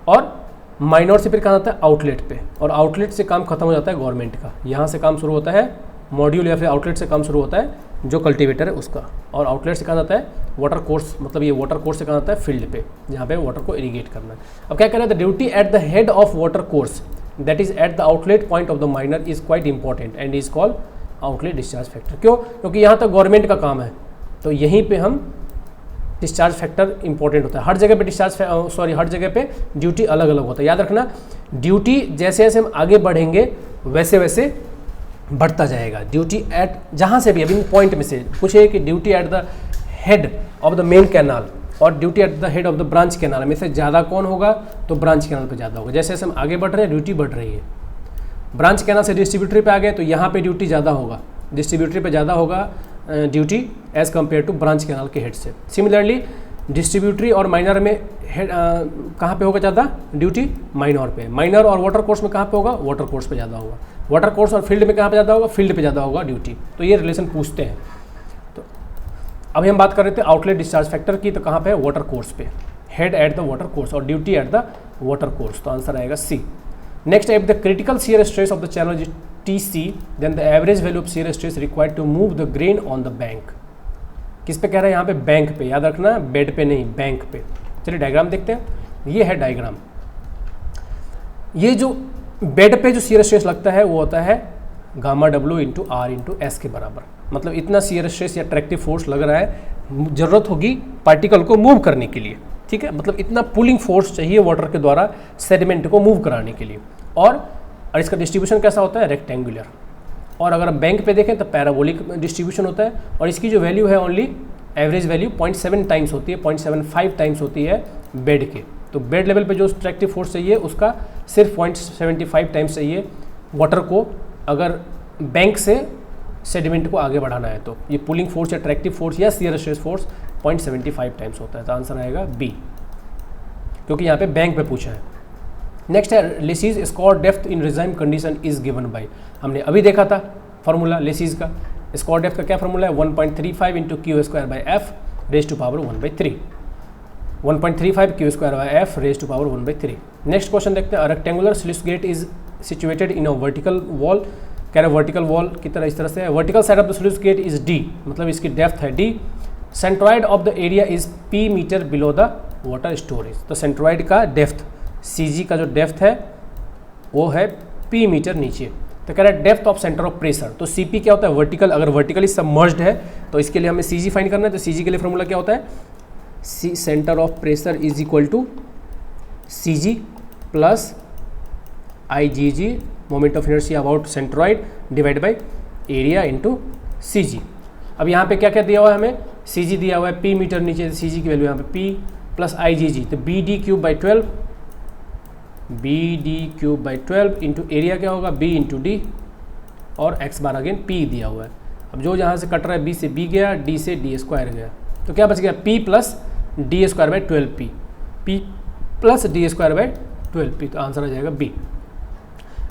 और माइनर से फिर कहाँ जाता है, आउटलेट पे। और आउटलेट से काम खत्म हो जाता है गवर्नमेंट का। यहाँ से काम शुरू होता है मॉड्यूल या फिर आउटलेट से काम शुरू होता है जो कल्टीवेटर है उसका। और आउटलेट से कहाँ जाता है, वाटर कोर्स, मतलब ये वाटर कोर्स से कहाँ जाता है, फील्ड पे, जहाँ पे वाटर को इरीगेट करना है। अब क्या कह रहा है, the duty at the head of water course that is at the outlet point of the minor is quite important and is called outlet discharge factor. क्यों, क्योंकि यहाँ तक गवर्नमेंट का काम है, तो यहीं पे हम डिस्चार्ज फैक्टर इंपॉर्टेंट होता है। हर जगह पे हर जगह पे ड्यूटी अलग अलग होता है। याद रखना, ड्यूटी जैसे जैसे हम आगे बढ़ेंगे वैसे वैसे बढ़ता जाएगा। ड्यूटी एट जहाँ से भी, अभी पॉइंट में से पूछे कि duty at the head of the main canal और duty at the head of the branch canal में से ज़्यादा कौन होगा, तो ब्रांच कैनाल पे ज़्यादा होगा। जैसे जैसे हम आगे बढ़ रहे हैं ड्यूटी बढ़ रही है। ब्रांच कैनाल से डिस्ट्रीब्यूटरी पे आ गए तो यहाँ पे ड्यूटी ज़्यादा होगा, डिस्ट्रीब्यूटरी पे ज़्यादा होगा duty as compare to branch canal के हेड से। सिमिलरली डिस्ट्रीब्यूटरी और माइनर में हेड कहाँ पे होगा ज़्यादा ड्यूटी, माइनर पे। माइनर और वाटर कोर्स में कहाँ पे होगा, वाटर कोर्स पे ज़्यादा होगा। वाटर कोर्स और फील्ड में कहाँ पे ज़्यादा होगा, फील्ड पे ज़्यादा होगा ड्यूटी। तो ये रिलेशन पूछते हैं। तो अभी हम बात कर रहे थे आउटलेट डिस्चार्ज फैक्टर की, तो कहाँ पे है, वाटर कोर्स पे, head at the water course और duty at the water course. तो आंसर आएगा C. Next, if the critical shear stress of the channel is TC, then the average value of shear stress required to move the grain on the bank। किस पे कह रहा है, यहाँ पे बैंक पे, याद रखना बेड पे नहीं, बैंक पे। चलिए डायग्राम देखते हैं। ये है डायग्राम। ये जो बेड पे जो शियर स्ट्रेस लगता है वो होता है gamma W into R into S के बराबर। मतलब इतना शियर स्ट्रेस या ट्रैक्टिव फोर्स लग रहा है, जरूरत होगी पार्टिकल को मूव करने के लिए, ठीक है। मतलब इतना पुलिंग फोर्स चाहिए वाटर के द्वारा सेडिमेंट को मूव कराने के लिए। और इसका डिस्ट्रीब्यूशन कैसा होता है, रेक्टेंगुलर। और अगर हम बैंक पे देखें तो पैराबोलिक डिस्ट्रीब्यूशन होता है। और इसकी जो वैल्यू है ओनली एवरेज वैल्यू 0.7 टाइम्स होती है, 0.75 टाइम्स होती है बेड के। तो बेड लेवल पे जो ट्रैक्टिव फोर्स चाहिए उसका सिर्फ 0.75 टाइम्स चाहिए वाटर को, अगर बैंक से सेडिमेंट को आगे बढ़ाना है। तो ये पुलिंग फोर्स या ट्रैक्टिव फोर्स या शियर स्ट्रेस फोर्स 0.75 टाइम्स होता है। तो आंसर आएगा बी, क्योंकि यहाँ पे बैंक पे पूछा है। नेक्स्ट है Lacey's scour depth in regime condition is given by. हमने अभी देखा था फार्मूला लेसीज का। स्कोर डेप्थ का क्या फार्मूला है, 1.35 into Q square by F raise to power 1/3। 1.35 Q square by F raise to power 1/3। Next question देखते हैं। Rectangular sluice gate is situated in a vertical wall. कह रहे वर्टिकल वॉल की तरह इस तरह से है। Vertical side of the sluice gate is D, मतलब इसकी डेप्थ है D. Centroid of the area is P metre below the water storage. तो सेंट्रॉइड का डेप्थ CG का जो डेप्थ है वो है P मीटर नीचे। तो कह रहा है depth of centre of pressure. तो CP क्या होता है, वर्टिकल। अगर वर्टिकली सबमर्ज्ड है तो इसके लिए हमें CG फाइंड करना है। तो CG के लिए फॉर्मूला क्या होता है, centre of pressure is equal to CG plus IgG moment of inertia about centroid divide by area into CG। अब यहाँ पे क्या क्या दिया हुआ है हमें, CG दिया हुआ है P मीटर नीचे, CG की वैल्यू यहाँ पे P प्लस IgG। तो BD³ by 12 B D cube by 12 into area क्या होगा बी इंटू डी और एक्स बार अगेन पी दिया हुआ है। अब जो जहाँ से कट रहा है बी से बी गया, डी से डी स्क्वायर गया, तो क्या बच गया P plus D square by 12 P plus D square by 12 तो आंसर आ जाएगा बी।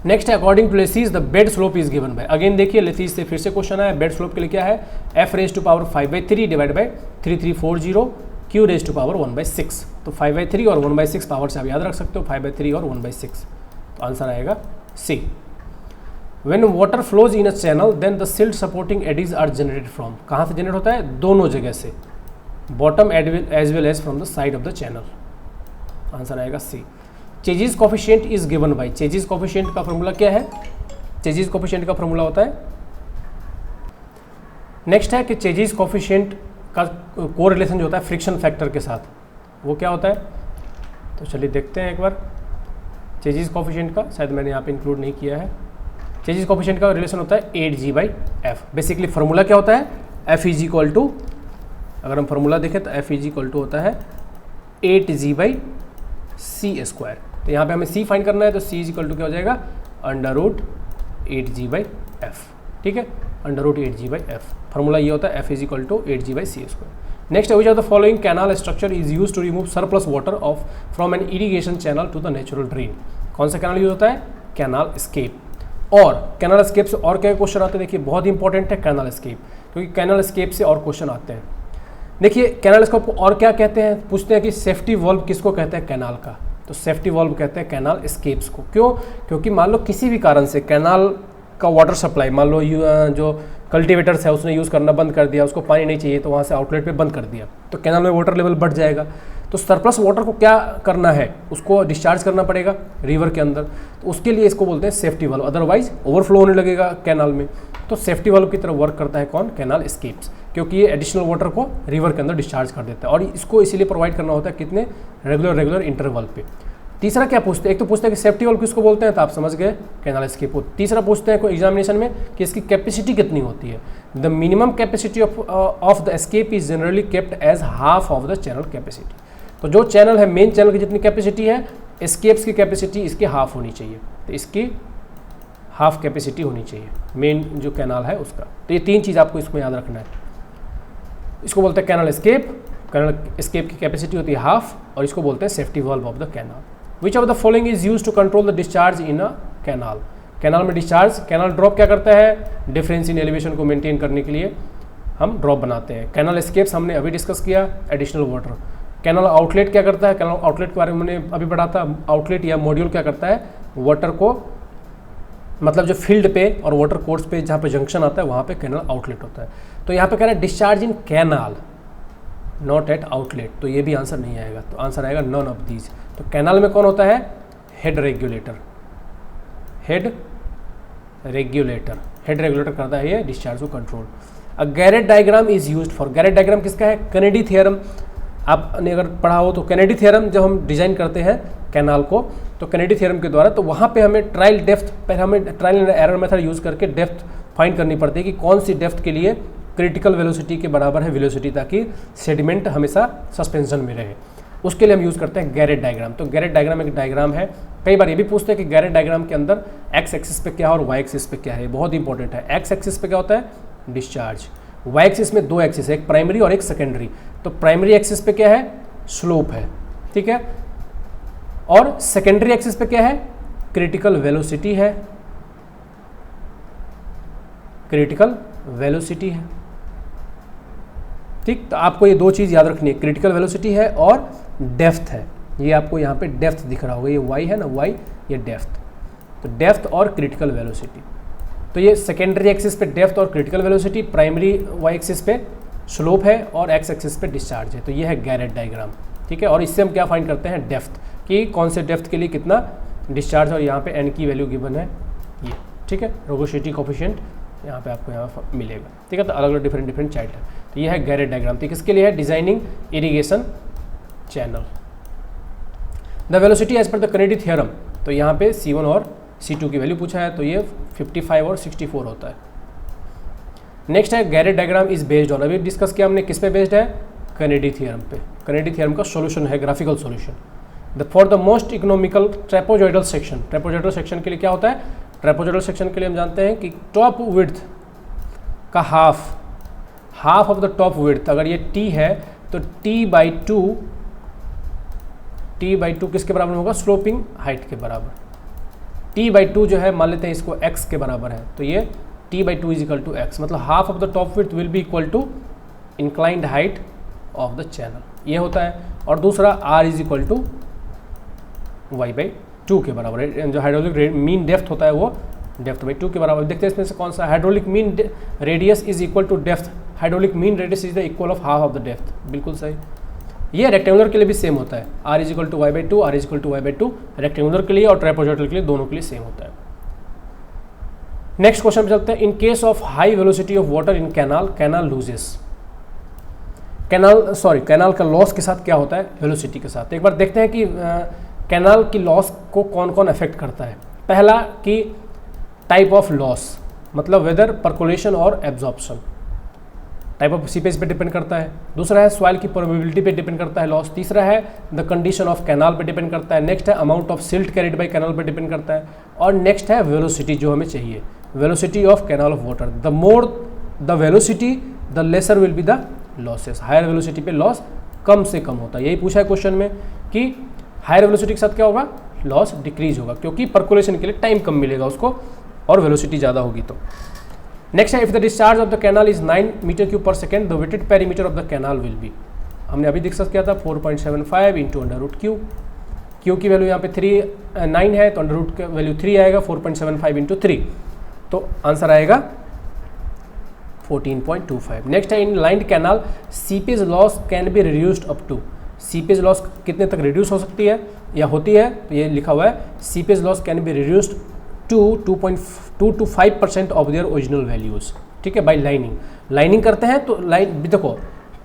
नेक्स्ट है according to Lacey's the bed slope is given by, again देखिए लेसीज से फिर से क्वेश्चन आया। बेड स्लोप के लिए क्या है F raise to power 5/3 divide by 3340 Q raise to power 1/6, तो 5/3 और 1/6 पावर से आप याद रख सकते हो 5/3 और 1/6, तो आंसर आएगा सी। When water flows in a channel, then the silt supporting eddies are generated from, कहाँ से जनरेट होता है दोनों जगह से, bottom as well as from the side of the channel, answer आएगा C. Chezy's coefficient is given by, Chezy's coefficient का फॉर्मूला क्या है, चेजिस कोफिशिएंट का फॉर्मूला होता है, नेक्स्ट है कि चेजिस कोफिशिएंट का को रिलेशन जो होता है फ्रिक्शन फैक्टर के साथ, वो क्या होता है, तो चलिए देखते हैं एक बार। चेजिस कोफिशिएंट का शायद मैंने यहाँ पे इंक्लूड नहीं किया है। चेजिस कोफिशिएंट का रिलेशन होता है 8g/f। बेसिकली फार्मूला क्या होता है f इज इक्वल टू, अगर हम फार्मूला देखें तो f इज इक्वल टू होता है 8g/c²। तो यहाँ पे हमें c फाइंड करना है, तो c इज इक्वल टू क्या हो जाएगा √8g/f, ठीक है, √8g/f। फार्मूला ये होता है f is equal to 8g/c²। Next है which of the following canal structure is use to remove surplus water of from an irrigation channel to the natural drain. कौन सा कैनाल यूज होता है कैनाल स्केप। और कैनाल स्केप से और क्या क्वेश्चन आते हैं, देखिए बहुत इंपॉर्टेंट है कैनाल स्केप, क्योंकि कैनाल स्केप से और क्वेश्चन आते हैं। देखिए कैनाल स्केप को और क्या कहते हैं, पूछते हैं कि सेफ्टी वॉल्व किसको कहते हैं कैनाल का, तो सेफ्टी वॉल्व कहते हैं कैनाल स्केप्स को। क्यों, क्योंकि मान लो किसी भी कारण से कैनाल का वाटर सप्लाई, मान लो जो कल्टीवेटर्स है उसने यूज़ करना बंद कर दिया, उसको पानी नहीं चाहिए तो वहाँ से आउटलेट पे बंद कर दिया, तो कैनाल में वाटर लेवल बढ़ जाएगा। तो सरप्लस वाटर को क्या करना है, उसको डिस्चार्ज करना पड़ेगा रिवर के अंदर, तो उसके लिए इसको बोलते हैं सेफ्टी वाल्व, अदरवाइज ओवरफ्लो होने लगेगा कैनाल में। तो सेफ्टी वाल्व की तरह वर्क करता है कौन, कैनाल स्केप्स, क्योंकि ये एडिशनल वाटर को रिवर के अंदर डिस्चार्ज कर देता है, और इसको इसीलिए प्रोवाइड करना होता है कितने रेगुलर इंटरवल पे। तीसरा क्या पूछते हैं, एक तो पूछते हैं कि सेफ्टी वाल्व किसको बोलते हैं, तो आप समझ गए कैनाल स्केप को। तीसरा पूछते हैं कोई एग्जामिनेशन में कि इसकी कैपेसिटी कितनी होती है। The minimum capacity of the escape is generally kept as half of the channel capacity. तो जो चैनल है मेन चैनल की जितनी कैपेसिटी है, स्केप्स की कैपेसिटी इसकी हाफ होनी चाहिए, तो इसकी हाफ कैपेसिटी होनी चाहिए मेन जो कैनाल है उसका। तो ये तीन चीज़ आपको इसमें याद रखना है। इसको बोलते हैं कैनाल स्केप, कैनाल स्केप की कैपेसिटी होती है हाफ, और इसको बोलते हैं safety valve of the canal. Which of the following is use to control the discharge in a canal. Canal में डिस्चार्ज, कैनाल ड्रॉप क्या करता है, डिफरेंस इन एलिवेशन को मेंटेन करने के लिए हम ड्रॉप बनाते हैं। कैनाल स्केप्स हमने अभी डिस्कस किया, एडिशनल वाटर। कैनाल आउटलेट क्या करता है, कैनाल आउटलेट के बारे में मैंने अभी पढ़ा था। आउटलेट या मॉड्यूल क्या करता है, वाटर को, मतलब जो फील्ड पे और वाटर कोर्स पे जहाँ पे जंक्शन आता है वहाँ पे कैनाल आउटलेट होता है। तो यहाँ पे कह रहा है discharge in canal not at outlet, तो ये भी आंसर नहीं आएगा, तो आंसर आएगा नॉन ऑफ दीज। तो कैनाल में कौन होता है, हेड रेगुलेटर, हेड रेगुलेटर करता है ये डिस्चार्ज को control. A Garrett diagram is used for, Garrett diagram किसका है, केनेडी थ्योरम। आपने अगर पढ़ा हो तो केनेडी थ्योरम जब हम डिजाइन करते हैं कैनाल को, तो केनेडी थ्योरम के द्वारा, तो वहाँ पे हमें ट्रायल डेप्थ, पहले हमें trial and error method use करके डेप्थ फाइंड करनी पड़ती है कि कौन सी डेप्थ के लिए क्रिटिकल वेलोसिटी के बराबर है वेलोसिटी, ताकि सेडिमेंट हमेशा सस्पेंशन में रहे। उसके लिए हम यूज़ करते हैं गैरेट डायग्राम। तो गैरेट डायग्राम एक डायग्राम है। कई बार ये भी पूछते हैं कि गैरेट डायग्राम के अंदर एक्स एक्सिस पे क्या है और वाई एक्सिस पे क्या है, बहुत इंपॉर्टेंट है। एक्स एक्सिस पे क्या होता है, डिस्चार्ज। वाई एक्सिस में दो एक्सिस है, एक प्राइमरी और एक सेकेंडरी। तो प्राइमरी एक्सिस पे क्या है, स्लोप है, ठीक है, और सेकेंडरी एक्सिस पे क्या है, क्रिटिकल वेलोसिटी है, क्रिटिकल वेलोसिटी है, ठीक। तो आपको ये दो चीज़ याद रखनी है, क्रिटिकल वेलोसिटी है और डेप्थ है। ये आपको यहाँ पे डेप्थ दिख रहा होगा, ये वाई है ना, वाई, ये डेप्थ। तो डेप्थ और क्रिटिकल वेलोसिटी, तो ये सेकेंडरी एक्सिस पे डेप्थ और critical velocity, primary Y axis पे स्लोप है और एक्स एक्सिस पे डिस्चार्ज है। तो ये है गैरेट डायग्राम, ठीक है। और इससे हम क्या फाइंड करते हैं, डेप्थ, कि कौन से डेप्थ के लिए कितना डिस्चार्ज, और यहाँ पे एन की वैल्यू गिवन है ये, ठीक है। रोगोसिटी कोफिशिएंट यहाँ पे आपको यहाँ मिलेगा, ठीक है। तो अलग अलग डिफरेंट चार्ट है। तो ये है गैरेट डायग्राम। तो किसके लिए है, designing irrigation channel. The velocity as per the Kennedy theorem, तो यहाँ पे C1 और C2 की वैल्यू पूछा है, तो ये 55 और 64 होता है। नेक्स्ट है Garrett diagram is based on, अभी डिस्कस किया हमने, किस पे बेस्ड है, केनेडी थ्योरम पे। केनेडी थ्योरम का सॉल्यूशन है, graphical solution. For the most economical trapezoidal section, trapezoidal section के लिए क्या होता है, ट्रेपोजॉइडल सेक्शन के लिए हम जानते हैं कि टॉप विड्थ का half of the top width, अगर ये t है तो t/2 किसके बराबर होगा, स्लोपिंग हाइट के बराबर। t/2 जो है मान लेते हैं इसको x के बराबर है, तो ये t/2 is equal to x, मतलब half of the top width will be equal to inclined height of the channel, ये होता है। और दूसरा r is equal to y/2 के बराबर है, जो हाइड्रोलिक मीन डेप्थ होता है वो डेप्थ बाई 2 के बराबर। देखते हैं इसमें से कौन सा, hydraulic mean radius is equal to depth, hydraulic mean radius is the equal of half of the depth, बिल्कुल सही। ये रेक्टेंगुलर के लिए भी सेम होता है, r is equal to y/2, r is equal to y/2 rectangular के लिए और ट्रापेजॉइडल के लिए, दोनों के लिए सेम होता है। नेक्स्ट क्वेश्चन पे चलते हैं। In case of high velocity of water in canal loses, canal का लॉस के साथ क्या होता है, वेलोसिटी के साथ। एक बार देखते हैं कि कैनाल की लॉस को कौन कौन अफेक्ट करता है। पहला कि टाइप ऑफ लॉस, मतलब वेदर परकोलेशन और एब्जॉर्प्शन, टाइप ऑफ सीपेज पे डिपेंड करता है। दूसरा है सॉइल की प्रोबेबिलिटी पे डिपेंड करता है लॉस। तीसरा है द कंडीशन ऑफ कैनाल पे डिपेंड करता है। नेक्स्ट है amount of silt carried by canal पे डिपेंड करता है। और नेक्स्ट है वेलोसिटी जो हमें चाहिए, velocity of canal of water. The more the velocity the lesser will be the losses, higher velocity पे लॉस कम से कम होता है। यही पूछा है क्वेश्चन में कि हायर वेलोसिटी के साथ क्या होगा, लॉस डिक्रीज होगा, क्योंकि परकोलेशन के लिए टाइम कम मिलेगा उसको और वेलोसिटी ज़्यादा होगी। तो नेक्स्ट है if the discharge of the canal is 9 metre cube per second, the wetted perimeter of the canal will be, हमने अभी डिस्कस किया था 4.75 इंटू √Q, Q की वैल्यू यहाँ पे 9 है तो √ का वैल्यू 3 आएगा, 4.75 इंटू 3, तो आंसर आएगा 14.25। नेक्स्ट है in lined canal seepage loss can be reduced up to, seepage loss कितने तक रिड्यूस हो सकती है या होती है, तो ये लिखा हुआ है seepage loss can be reduced to 2.2 to 5% of their original values, ठीक है, बाई लाइनिंग करते हैं तो लाइन देखो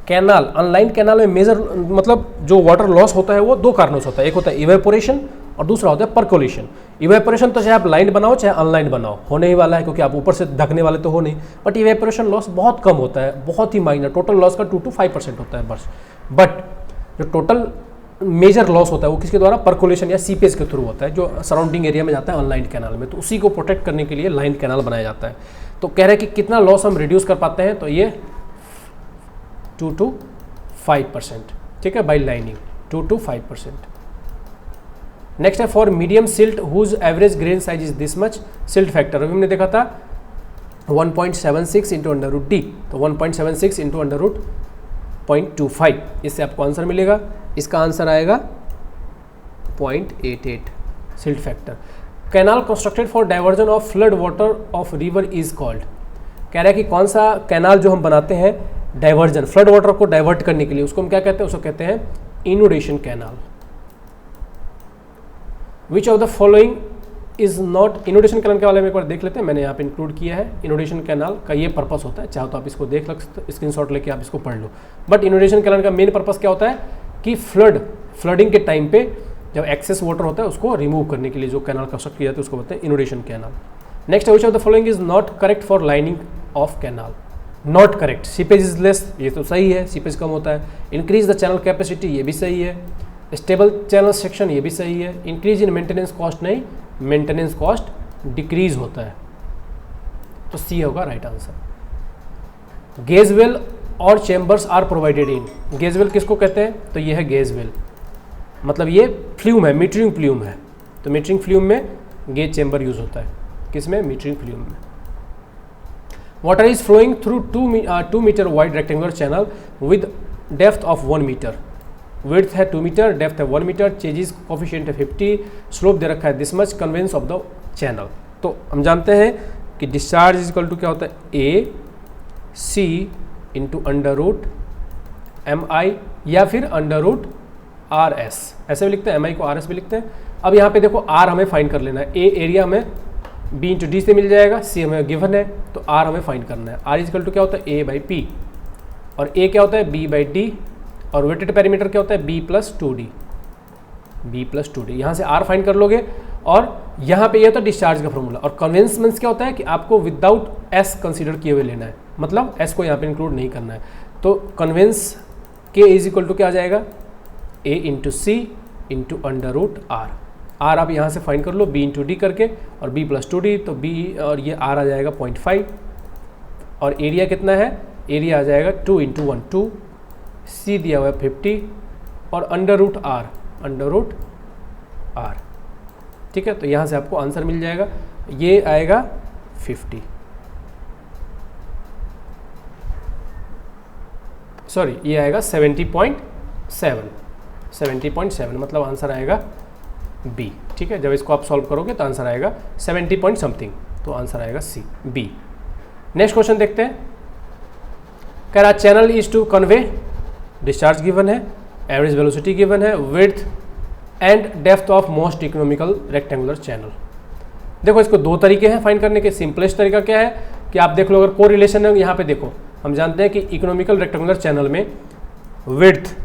कैनाल, अनलाइंड कैनाल में मेजर मतलब जो वाटर लॉस होता है वो दो कारणों से होता है, एक होता है इवेपोरेशन और दूसरा होता है परकोलेशन। इवेपोरेशन तो चाहे आप लाइन बनाओ चाहे अनलाइन बनाओ होने ही वाला है, क्योंकि आप ऊपर से ढकने वाले तो हो नहीं, बट इवेपोरेशन लॉस बहुत कम होता है, बहुत ही माइनर, टोटल लॉस का 2 to 5% होता है बस। बट जो टोटल मेजर लॉस होता है वो किसके द्वारा, परकोलेशन या सीपेज के थ्रू होता है, जो सराउंडिंग एरिया में जाता है अनलाइन कैनाल में, तो उसी को प्रोटेक्ट करने के लिए लाइन कैनाल बनाया जाता है। तो कह रहे हैं कि कितना लॉस हम रिड्यूस कर पाते हैं, तो ये 2 to 5%, ठीक है, बाई लाइनिंग 2 to 5%। नेक्स्ट है for medium silt whose average grain size is this much, silt factor अभी हमने देखा था 1.76 इंटू √D, तो 1.76 इंटू √0.25, इससे आपको आंसर मिलेगा। इसका आंसर आएगा 0.88 silt factor. Canal constructed for diversion of flood water of river is called, कह रहा है कि कौन सा कैनाल जो हम बनाते हैं डाइवर्जन, फ्लड वाटर को डाइवर्ट करने के लिए, उसको हम क्या कहते हैं, उसको कहते हैं inundation canal. Which of the following is not, inundation canal के बारे में एक बार देख लेते हैं, मैंने यहाँ पे इंक्लूड किया है। इनुडेशन कैनाल का ये पर्पस होता है, चाहो तो आप इसको देख सकते, स्क्रीनशॉट लेके आप इसको पढ़ लो, बट इनुडेशन कैनाल का मेन पर्पस क्या होता है कि फ्लडिंग के टाइम पे जब एक्सेस वाटर होता है उसको रिमूव करने के लिए जो कैनाल कंस्ट्रक्ट किया जाता है उसको बोलते हैं इनुडेशन कैनाल। नेक्स्ट है which of the following is not correct for lining of canal, not correct, seepage is less, ये तो सही है, सीपेज कम होता है। इंक्रीज द चैनल कैपेसिटी, ये भी सही है। स्टेबल चैनल सेक्शन, ये भी सही है। इंक्रीज इन मेंटेनेंस कॉस्ट, नहीं, मेंटेनेंस कॉस्ट डिक्रीज होता है, तो सी होगा राइट आंसर। गेज वेल और chambers are provided in, gauge well किसको कहते हैं, तो ये है गेज वेल, मतलब ये फ्लूम है, मीटरिंग फ्लूम है, तो मीटरिंग फ्लूम में गेज चैम्बर यूज होता है, किसमें, मीटरिंग फ्लूम में। Water is flowing through 2 metre wide rectangular channel with depth of 1 metre, width है 2 मीटर, डेप्थ है 1 मीटर, चेंजेस कोफिशिएंट है 50, स्लोप दे रखा है this much, conveyance of the channel. तो हम जानते हैं कि डिस्चार्ज इज इक्वल टू क्या होता है, ए सी इंटू √mi या फिर √RS, ऐसे भी लिखते हैं, mi को RS भी लिखते हैं। अब यहाँ पे देखो R हमें फाइंड कर लेना है, ए एरिया हमें B इंटू डी से मिल जाएगा, C हमें गिवन है, तो R हमें फाइंड करना है। R इज इक्वल टू क्या होता है, A/P, और A क्या होता है, B/D, और वेटेड पेरीमीटर क्या होता है, B+2D, B+2D, यहाँ से R फाइंड कर लोगे। और यहाँ पे ये होता है डिस्चार्ज का फॉर्मूला, और कन्वेंसमेंट क्या होता है कि आपको विदाउट S कंसीडर किए हुए लेना है, मतलब S को यहाँ पे इंक्लूड नहीं करना है। तो कन्वेंस के इज इक्वल टू क्या आ जाएगा, A into C into under root R. R आप यहाँ से फाइंड कर लो b इंटू डी करके, और b प्लस 2d, तो b और ये r आ जाएगा 0.5, और एरिया कितना है, एरिया आ जाएगा 2 इंटू 1 2, c दिया हुआ है 50, और अंडर रूट आर। ठीक है, तो यहाँ से आपको आंसर मिल जाएगा, ये आएगा 50, सॉरी ये आएगा 70.7, मतलब आंसर आएगा बी। ठीक है, जब इसको आप सॉल्व करोगे तो आंसर आएगा 70 पॉइंट समथिंग, तो आंसर आएगा सी, बी। नेक्स्ट क्वेश्चन देखते हैं। कह रहा channel is to convey, discharge given है, एवरेज वेलोसिटी गिवन है, width and depth of most economical rectangular channel. देखो इसको दो तरीके हैं फाइंड करने के। सिंपलेस्ट तरीका क्या है कि आप देख लो, अगर को रिलेशन है यहाँ पे देखो, हम जानते हैं कि इकोनॉमिकल रेक्टेंगुलर चैनल में विड्थ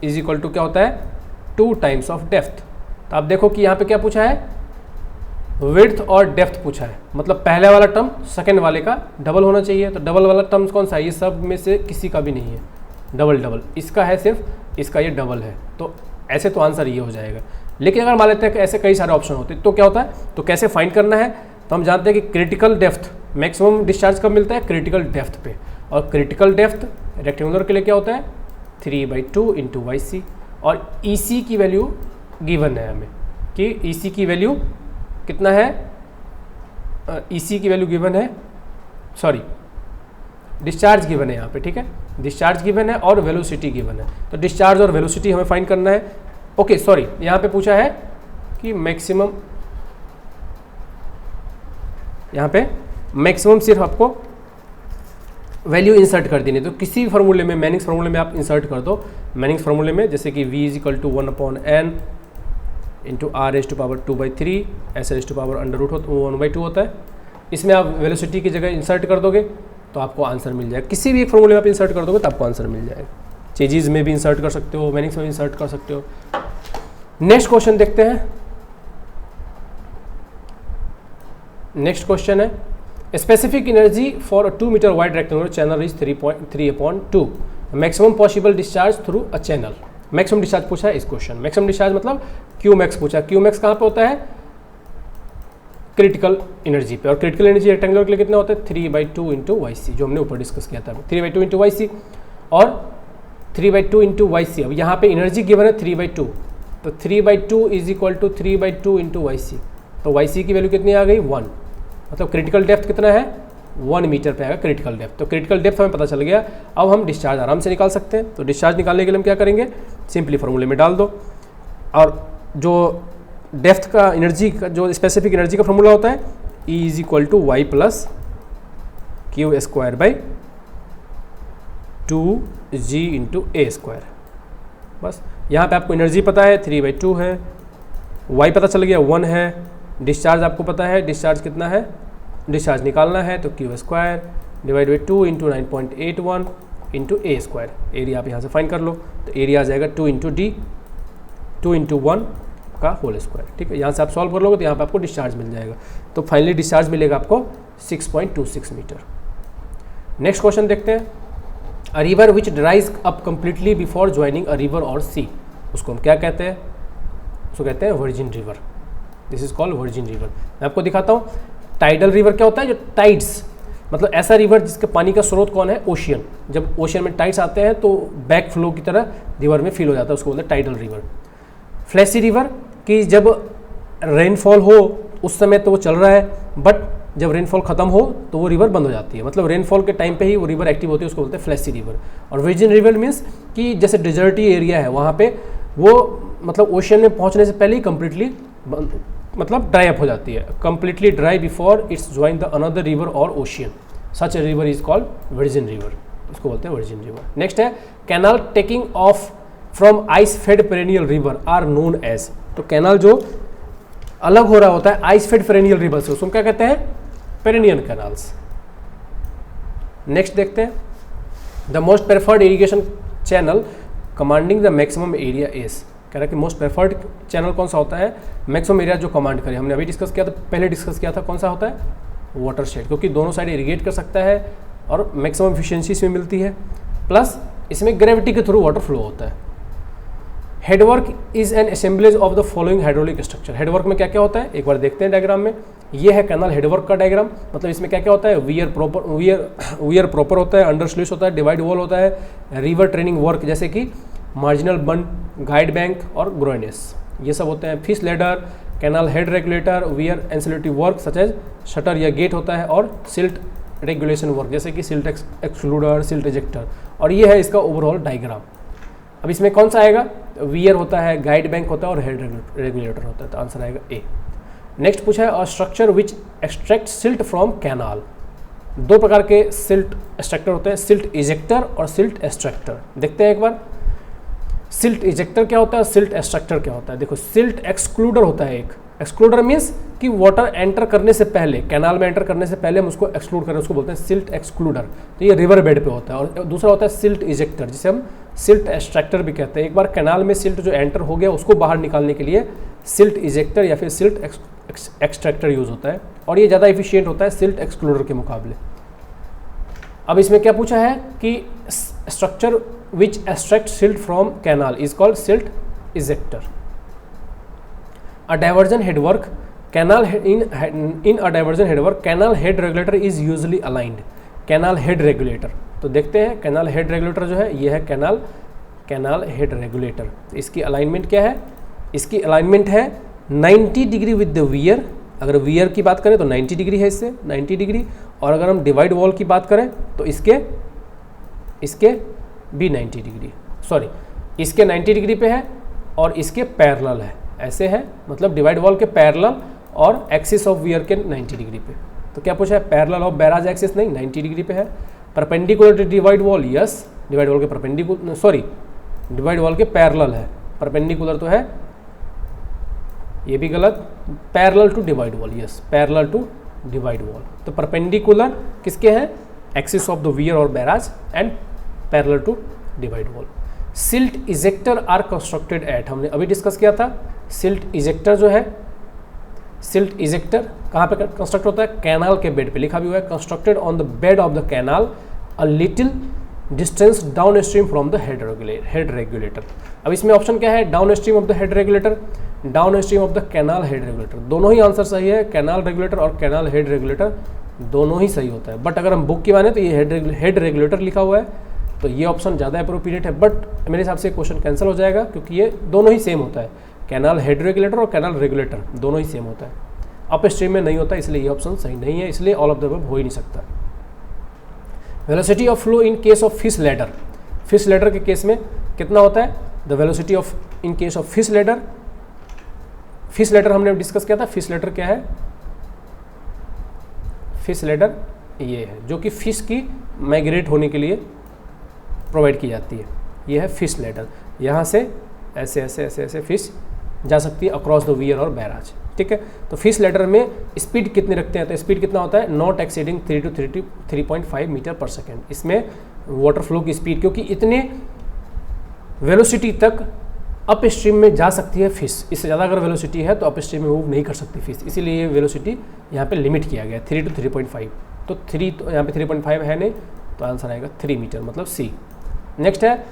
इज इक्वल टू क्या होता है, 2 टाइम्स ऑफ डेप्थ। तो आप देखो कि यहाँ पे क्या पूछा है, विड्थ और डेप्थ पूछा है, मतलब पहले वाला टर्म सेकेंड वाले का डबल होना चाहिए। तो डबल वाला टर्म्स कौन सा है, ये सब में से किसी का भी नहीं है, डबल, इसका है सिर्फ, इसका ये डबल है, तो ऐसे तो आंसर ये हो जाएगा। लेकिन अगर मान लेते हैं कि ऐसे कई सारे ऑप्शन होते तो क्या होता है, तो कैसे फाइंड करना है, तो हम जानते हैं कि क्रिटिकल डेप्थ, मैक्सिमम डिस्चार्ज कब मिलता है, क्रिटिकल डेप्थ पे, और क्रिटिकल डेप्थ रेक्टेंगुलर के लिए क्या होता है 3/2 इंटू YC, और EC की वैल्यू गिवन है हमें कि EC की वैल्यू कितना है, EC की वैल्यू गिवन है, सॉरी डिस्चार्ज गिवन है यहाँ पे। ठीक है, डिस्चार्ज गिवन है और वेलोसिटी गिवन है, तो डिस्चार्ज और वेलोसिटी हमें फाइंड करना है। ओके सॉरी, यहाँ पे पूछा है कि मैक्सिमम, यहाँ पे मैक्सिमम सिर्फ आपको वैल्यू इंसर्ट कर देनी है। तो किसी भी फार्मूले में, मैनिंग्स फार्मूले में आप इंसर्ट कर दो। मैनिंग्स फार्मूले में जैसे कि v is equal to 1/n into r raise to power 2/3 s raise to power under root 1/2 होता है। इसमें आप वेलोसिटी की जगह इंसर्ट कर दोगे तो आपको आंसर मिल जाएगा। किसी भी एक फार्मूले में आप इंसर्ट कर दोगे तो आपको आंसर मिल जाएगा। चेजीज में भी इंसर्ट कर सकते हो, मैनिंग्स में इंसर्ट कर सकते हो। नेक्स्ट क्वेश्चन देखते हैं। नेक्स्ट क्वेश्चन है, specific energy for a 2 metre wide rectangular channel is 3.3/2, maximum possible discharge through a channel. Maximum discharge पूछा है इस क्वेश्चन। मैक्सिमम डिस्चार्ज मतलब क्यू मैक्स पूछा है। क्यू मैक्स कहाँ पे होता है, क्रिटिकल एनर्जी पे, और क्रिटिकल एनर्जी रेक्टेंगुलर के लिए कितना होता है 3/2 इंटू YC, जो हमने ऊपर डिस्कस किया था 3/2 इंटू YC, और 3/2 इंटू YC। अब यहाँ पे एनर्जी गिवन है 3/2, तो 3/2 is equal to 3/2 into YC, तो YC की वैल्यू कितनी आ गई 1, मतलब क्रिटिकल डेप्थ कितना है 1 मीटर पे आएगा क्रिटिकल डेप्थ। तो क्रिटिकल डेप्थ हमें पता चल गया। अब हम डिस्चार्ज आराम से निकाल सकते हैं। तो डिस्चार्ज निकालने के लिए हम क्या करेंगे, सिंपली फार्मूले में डाल दो, और जो डेप्थ का एनर्जी का जो स्पेसिफिक एनर्जी का फार्मूला होता है E is equal to Y plus Q square by 2G into A square. बस यहाँ पे आपको एनर्जी पता है 3/2 है, Y पता चल गया 1 है, डिस्चार्ज आपको पता है, डिस्चार्ज कितना है, डिस्चार्ज निकालना है तो Q square divide by 2 into 9.81 into A square. Area आप यहाँ से फाइंड कर लो, तो एरिया आ जाएगा 2 इंटू D, 2 इंटू 1 का होल स्क्वायर। ठीक है, यहाँ से आप सॉल्व कर लोगे तो यहाँ पे आपको डिस्चार्ज मिल जाएगा। तो फाइनली डिस्चार्ज मिलेगा आपको 6.26 मीटर। नेक्स्ट क्वेश्चन देखते हैं। A river which ड्राइज up completely before joining a river और सी, उसको हम क्या कहते हैं, उसको कहते हैं virgin river. This is called virgin river. मैं आपको दिखाता हूँ। टाइडल रिवर क्या होता है, जो टाइड्स, मतलब ऐसा रिवर जिसके पानी का स्रोत कौन है, ओशियन। जब ओशियन में टाइड्स आते हैं तो बैक फ्लो की तरह रिवर में फील हो जाता है, उसको बोलते हैं टाइडल रिवर। फ्लैशी रिवर कि जब रेनफॉल हो उस समय तो वो चल रहा है, बट जब रेनफॉल खत्म हो तो वो रिवर बंद हो जाती है, मतलब रेनफॉल के टाइम पे ही वो रिवर एक्टिव होती है, उसको बोलते हैं फ्लैशी रिवर। और वर्जिन रिवर मीन्स कि जैसे डिजर्टी एरिया है वहाँ पे वो मतलब ओशियन में पहुँचने से पहले ही कम्प्लीटली मतलब ड्राई अप हो जाती है, completely dry before its join the another river और ocean. Such a river is called virgin river, उसको बोलते हैं वर्जिन रिवर। नेक्स्ट है canal taking off from ice fed perennial river are known as. तो कैनाल जो अलग हो रहा होता है आइस फेड पेरेनियल रिवर से, उसको क्या कहते हैं, पेरेनियल कैनाल्स। नेक्स्ट देखते हैं। The most preferred irrigation channel commanding the maximum area is. कह रहा है कि मोस्ट प्रेफर्ड चैनल कौन सा होता है, मैक्सिमम एरिया जो कमांड करे। हमने अभी डिस्कस किया था, पहले डिस्कस किया था, कौन सा होता है, वाटर शेड, क्योंकि दोनों साइड इरिगेट कर सकता है और मैक्सिमम एफिशिएंसी इसमें मिलती है, प्लस इसमें ग्रेविटी के थ्रू वाटर फ्लो होता है। Headwork is an assemblage of the following hydraulic structure. Headwork में क्या क्या होता है एक बार देखते हैं डायग्राम में। ये है कैनाल हेडवर्क का डायग्राम, मतलब इसमें क्या क्या होता है, वियर प्रॉपर होता है, अंडर स्लूइस होता है, डिवाइड वॉल होता है, रिवर ट्रेनिंग वर्क जैसे कि मार्जिनल बंड, गाइड बैंक और ग्रोइनेस, ये सब होते हैं। Fish ladder, canal head regulator, weir ancillary work such as shutter या गेट होता है, और सिल्ट रेगुलेशन वर्क जैसे कि सिल्ट एक्सक्लूडर, सिल्ट इजेक्टर। और ये है इसका ओवरऑल डायग्राम। अब इसमें कौन सा आएगा, वियर होता है, गाइड बैंक होता है और हेड रेगुलेटर होता है, तो आंसर आएगा ए। नेक्स्ट पूछा है a structure which extract silt from canal. दो प्रकार के सिल्ट एक्सट्रैक्टर होते हैं, सिल्ट इजेक्टर और सिल्ट एक्सट्रैक्टर। देखते हैं एक बार सिल्ट इजेक्टर क्या होता है, सिल्ट एक्सट्रैक्टर क्या होता है। देखो सिल्ट एक्सक्लूडर होता है एक, एक्सक्लूडर मीन्स कि वाटर एंटर करने से पहले, कैनाल में एंटर करने से पहले हम उसको एक्सक्लूड करें, उसको बोलते हैं सिल्ट एक्सक्लूडर। तो ये रिवर बेड पे होता है। और दूसरा होता है सिल्ट इजेक्टर, जिसे हम सिल्ट एक्सट्रैक्टर भी कहते हैं। एक बार कैनाल में सिल्ट जो एंटर हो गया उसको बाहर निकालने के लिए सिल्ट इजेक्टर या फिर सिल्ट एक्सट्रैक्टर यूज होता है, और ये ज़्यादा एफिशिएंट होता है सिल्ट एक्सक्लूडर के मुकाबले। अब इसमें क्या पूछा है कि structure which extract silt from canal is called silt ejector. A diversion headwork canal in a diversion headwork canal head regulator is usually aligned। Canal head regulator, तो देखते हैं कैनाल हेड रेगुलेटर जो है ये है कैनाल हेड रेगुलेटर। तो इसकी अलाइनमेंट क्या है, इसकी अलाइनमेंट है 90 डिग्री विद द वियर। अगर वियर की बात करें तो 90 डिग्री है इससे, 90 डिग्री। और अगर हम डिवाइड वॉल की बात करें तो इसके भी 90 डिग्री, सॉरी इसके 90 डिग्री पे है और इसके पैरेलल है, ऐसे है, मतलब डिवाइड वॉल के पैरेलल और एक्सिस ऑफ वियर के 90 डिग्री पे। तो क्या पूछा है, पैरेलल ऑफ बैराज एक्सिस नहीं, 90 डिग्री पे है। Perpendicular to divide wall, yes divide wall के परपेंडिकुलर, सॉरी डिवाइड वॉल के पैरेलल है, परपेंडिकुलर तो है, ये भी गलत, parallel to divide wall, yes parallel to divide wall. तो परपेंडिकुलर किसके हैं, एक्सिस ऑफ द वियर और barrage, and parallel to divide wall. Silt ejector are constructed at, हमने अभी डिस्कस किया था। सिल्ट इजेक्टर जो है, सिल्ट इजेक्टर कहाँ पे कंस्ट्रक्ट होता है, कैनाल के बेड पे, लिखा भी हुआ है constructed on the bed of the canal a little distance down stream from the head regulator. अब इसमें ऑप्शन क्या है, down stream of the head regulator, down stream of the canal head regulator. दोनों ही आंसर सही है, कैनाल रेगुलेटर और कैनाल हेड रेगुलेटर दोनों ही सही होता है। बट अगर हम बुक की माने तो ये हेड रेगुलेटर लिखा हुआ है, तो ये ऑप्शन ज़्यादा अप्रोप्रिएट है। बट मेरे हिसाब से क्वेश्चन कैंसिल हो जाएगा, क्योंकि ये दोनों ही सेम होता है, कैनाल हेड रेगुलेटर और कैनाल रेगुलेटर दोनों ही सेम होता है। अप स्ट्रीम में नहीं होता, इसलिए ये ऑप्शन सही नहीं है, इसलिए ऑल ऑफ द अबव हो ही नहीं सकता। Velocity of flow in case of fish ladder, fish ladder के केस में कितना होता है, the velocity of in case of fish ladder. Fish ladder हमने डिस्कस किया था, फिश लैडर क्या है, फिश लैडर ये है जो कि फिश की माइग्रेट होने के लिए प्रोवाइड की जाती है, ये है फिश लैडर। यहाँ से ऐसे ऐसे ऐसे ऐसे फिश जा सकती है अक्रॉस द वियर और बैराज, ठीक है। तो फिश लैडर में स्पीड कितनी रखते हैं, तो स्पीड कितना होता है, नॉट एक्सीडिंग 3 to 3.5 मीटर पर सेकेंड। इसमें वाटर फ्लो की स्पीड, क्योंकि इतने वेलोसिटी तक अप स्ट्रीम में जा सकती है फिश, इससे ज़्यादा अगर वेलोसिटी है तो अप स्ट्रीम में मूव नहीं कर सकती फिश, इसीलिए ये वेलोसिटी यहाँ पे लिमिट किया गया है 3 to 3.5। तो 3 तो यहाँ पे 3.5 है नहीं, तो आंसर आएगा 3 मीटर, मतलब सी। नेक्स्ट है,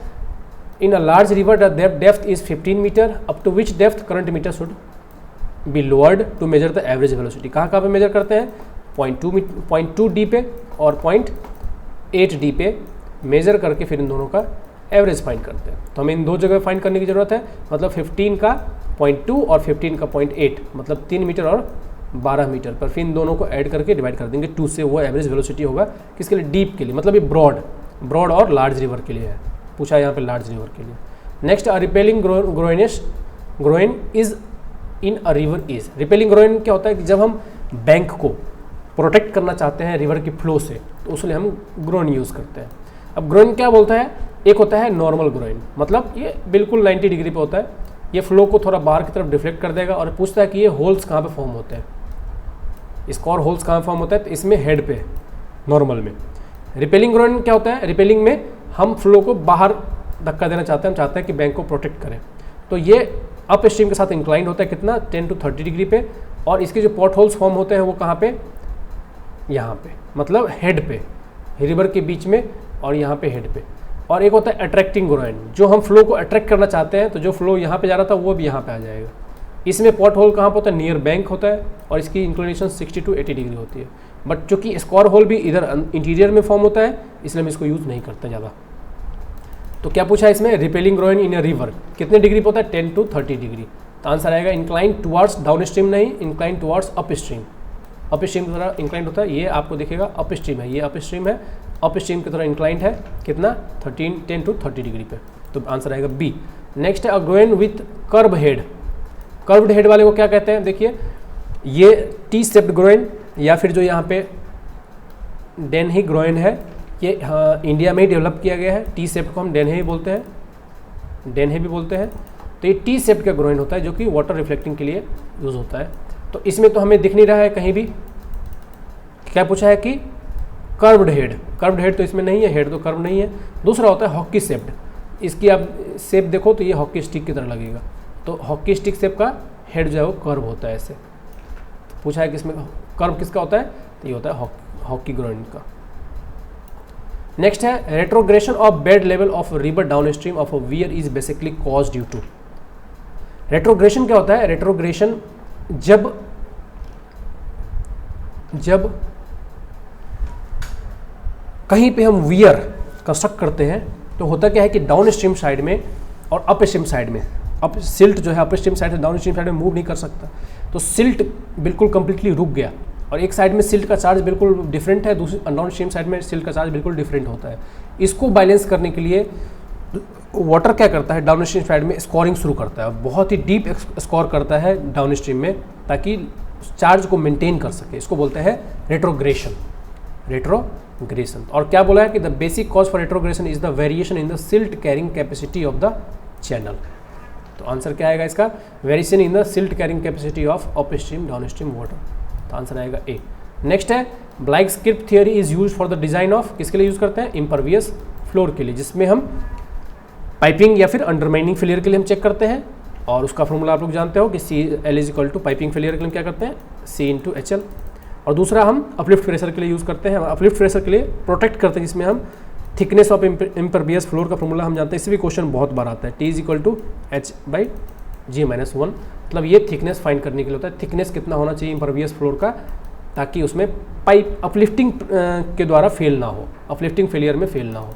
in a large river the depth is 15 metre, up to which depth current meter should be lowered to measure the average velocity. कहाँ पे मेजर करते हैं, 0.2 डी पे और 0.8 डी पे मेजर करके फिर इन दोनों का एवरेज फाइंड करते हैं। तो हमें इन दो जगह फाइंड करने की ज़रूरत है, मतलब 15 का 0.2 और 15 का 0.8, मतलब 3 मीटर और 12 मीटर पर, फिर इन दोनों को ऐड करके डिवाइड कर देंगे 2 से, वो एवरेज वेलोसिटी होगा किसके लिए, डीप के लिए, मतलब ये ब्रॉड और लार्ज रिवर के लिए है, पूछा है यहाँ पे लार्ज रिवर के लिए। Next, repelling groin is in a river is. Repelling groin क्या होता है कि जब हम बैंक को प्रोटेक्ट करना चाहते हैं रिवर की फ्लो से, तो उसलिए हम ग्रोइन यूज़ करते हैं। अब ग्रोइन क्या बोलता है, एक होता है नॉर्मल ग्रोइन, मतलब ये बिल्कुल 90 डिग्री पे होता है, ये फ्लो को थोड़ा बाहर की तरफ डिफ्लेक्ट कर देगा और पूछता है कि ये होल्स कहाँ पे फॉर्म होते हैं, इसका और होल्स कहाँ फॉर्म होता है, तो इसमें हेड पे नॉर्मल में। रिपेलिंग ग्रोइन क्या होता है, रिपेलिंग में हम फ्लो को बाहर धक्का देना चाहते हैं, हम चाहते हैं कि बैंक को प्रोटेक्ट करें, तो ये अप स्ट्रीम के साथ इंक्लाइंड होता है कितना, 10 to 30 डिग्री पे, और इसके जो पॉट होल्स फॉर्म होते हैं वो कहाँ पे, यहाँ पे, मतलब हेड पे, रिवर के बीच में और यहाँ पे हेड पे। और एक होता है अट्रैक्टिंग ग्रोइन, जो हम फ्लो को अट्रैक्ट करना चाहते हैं, तो जो फ्लो यहाँ पे जा रहा था वो भी यहाँ पे आ जाएगा। इसमें पॉट होल कहाँ पर होता है, नियर बैंक होता है, और इसकी इंक्लिनेशन 60 to 80 डिग्री होती है। बट चूँकि स्क्वायर होल भी इधर इंटीरियर में फॉर्म होता है, इसलिए हम इसको यूज़ नहीं करते ज़्यादा। तो क्या पूछा है इसमें, repelling groin in a river कितने डिग्री पे होता है, 10 to 30 डिग्री। तो आंसर आएगा इंक्लाइन टुवर्ड्स डाउन स्ट्रीम नहीं, incline towards up stream. Up stream की तरह इंक्लाइंड होता है, ये आपको दिखेगा अप स्ट्रीम है, ये अप स्ट्रीम है, अप स्ट्रीम की तरह इंक्लाइंड है कितना, 10 to 30 डिग्री पे। तो आंसर आएगा बी। नेक्स्ट है a groyne with curve head. Curved head वाले को क्या कहते हैं, देखिए ये टी शेप्ड ग्रोइन, या फिर जो यहाँ पे डेनही ग्रोइन है, ये हाँ इंडिया में ही डेवलप किया गया है। टी शेप्ड को हम डेनही बोलते हैं, डेनही भी बोलते हैं। तो ये टी शेप्ड का ग्रोइन होता है जो कि वाटर रिफ्लेक्टिंग के लिए यूज़ होता है। तो इसमें तो हमें दिख नहीं रहा है कहीं भी। क्या पूछा है कि कर्व्ड हेड, कर्व्ड हेड तो इसमें नहीं है, हेड तो कर्व नहीं है। दूसरा होता है हॉकी शेप्ड, इसकी आप शेप देखो तो ये हॉकी स्टिक की तरह लगेगा। तो हॉकी स्टिक शेप का हेड जो है वो कर्व होता है ऐसे। तो पूछा है कि इसमें कर्व किसका होता है, तो ये होता है हॉकी ग्रोइन का। नेक्स्ट है retrogression of bed level of river downstream of a weir is basically cause due to. Retrogression क्या होता है, रेट्रोग्रेशन जब कहीं पे हम वियर कंस्ट्रक्ट करते हैं तो होता क्या है कि डाउन स्ट्रीम साइड में और अप स्ट्रीम साइड में, अप सिल्ट जो है अप स्ट्रीम साइड से डाउन स्ट्रीम साइड में मूव नहीं कर सकता। तो सिल्ट बिल्कुल कंप्लीटली रुक गया, और एक साइड में सिल्ट का चार्ज बिल्कुल डिफरेंट है, दूसरी डाउन स्ट्रीम साइड में सिल्ट का चार्ज बिल्कुल डिफरेंट होता है। इसको बैलेंस करने के लिए वाटर क्या करता है, डाउन स्ट्रीम साइड में स्कोरिंग शुरू करता है, बहुत ही डीप स्कोर करता है डाउन स्ट्रीम में, ताकि चार्ज को मेंटेन कर सके। इसको बोलते हैं रेट्रोग्रेशन, रेट्रोग्रेशन। और क्या बोला है कि the basic cause for retrogression is the variation in the silt carrying capacity of the channel. तो आंसर क्या आएगा इसका, variation in the silt carrying capacity of upstream downstream water. तो आंसर आएगा ए। नेक्स्ट है Bligh's creep theory is use for the design of, किसके लिए यूज करते हैं, इम्परवियस फ्लोर के लिए, जिसमें हम पाइपिंग या फिर अंडरमाइनिंग फेलियर के लिए हम चेक करते हैं। और उसका फॉर्मूला आप लोग जानते हो कि CL is equal to piping failure के लिए हम क्या करते हैं, C/HL। और दूसरा हम अपलिफ्ट प्रेशर के लिए यूज़ करते हैं, अपलिफ्ट प्रेशर के लिए प्रोटेक्ट करते हैं, जिसमें हम थिकनेस ऑफ इम्परवियस फ्लोर का फॉर्मूला हम जानते हैं। इससे भी क्वेश्चन बहुत बार आता है, T is equal to H/G-1। मतलब ये थिकनेस फाइंड करने के लिए होता है, थिकनेस कितना होना चाहिए इम्परवियस फ्लोर का, ताकि उसमें पाइप अपलिफ्टिंग के द्वारा फेल ना हो, अपलिफ्टिंग फेलियर में फेल ना हो।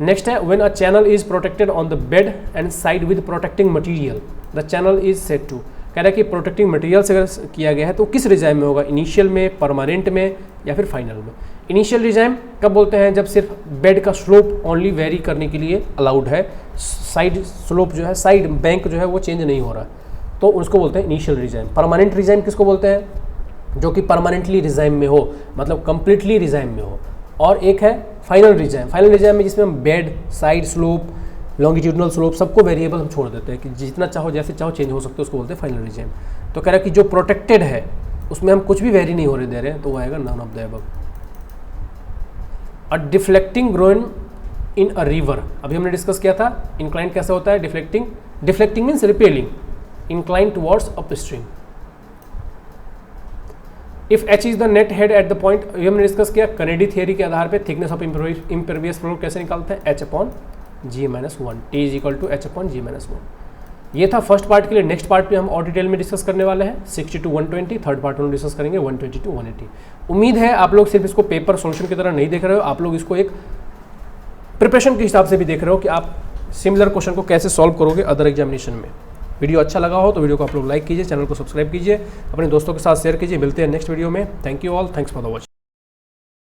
नेक्स्ट है when a channel is protected on the bed and side with protecting material the channel is set to. कह रहा है कि प्रोटेक्टिंग मटेरियल से अगर किया गया है तो किस रिजाइम में होगा, इनिशियल में, परमानेंट में, या फिर फाइनल में। इनिशियल रिजाइम कब बोलते हैं, जब सिर्फ बेड का स्लोप ओनली वेरी करने के लिए अलाउड है, साइड स्लोप जो है, साइड बैंक जो है वो चेंज नहीं हो रहा, तो उसको बोलते हैं इनिशियल रिजाइम। परमानेंट रिजाइम किसको बोलते हैं, जो कि परमानेंटली रिजाइम में हो, मतलब कंप्लीटली रिजाइम में हो। और एक है फाइनल रिजाइम। फाइनल रिजाइम में जिसमें हम bed, side slope, longitudinal slope सबको वेरिएबल हम छोड़ देते हैं कि जितना चाहो जैसे चाहो चेंज हो सकते हैं, उसको बोलते हैं फाइनल रिजाइम। तो कह रहा है कि जो प्रोटेक्टेड है उसमें हम कुछ भी वेरी नहीं होने दे रहे हैं, तो वो आएगा none of the above. A deflecting groyne in a river, अभी हमने डिस्कस किया था इंक्लाइन कैसे होता है, deflecting, deflecting means repelling, incline towards upstream. If H is the net head at the point, ये हमने डिस्कस किया कनेडी थियरी के आधार पे थिकनेस ऑफ इम्परवियस फ्लोर कैसे निकालते हैं, H/G-1, T is equal to H/G-1। ये था फर्स्ट पार्ट के लिए। नेक्स्ट पार्ट पे हम और डिटेल में डिस्कस करने वाले हैं 60 to 120, थर्ड पार्ट में डिस्कस करेंगे 120 to 180। उम्मीद है आप लोग सिर्फ इसको पेपर सॉल्यूशन की तरह नहीं देख रहे हो, आप लोग इसको एक प्रिपरेशन के हिसाब से भी देख रहे हो कि आप सिमिलर क्वेश्चन को कैसे सॉल्व करोगे अदर एग्जामिनेशन में। वीडियो अच्छा लगा हो तो वीडियो को आप लोग लाइक कीजिए, चैनल को सब्सक्राइब कीजिए, अपने दोस्तों के साथ शेयर कीजिए। मिलते हैं नेक्स्ट वीडियो में। Thank you all, thanks for the watching.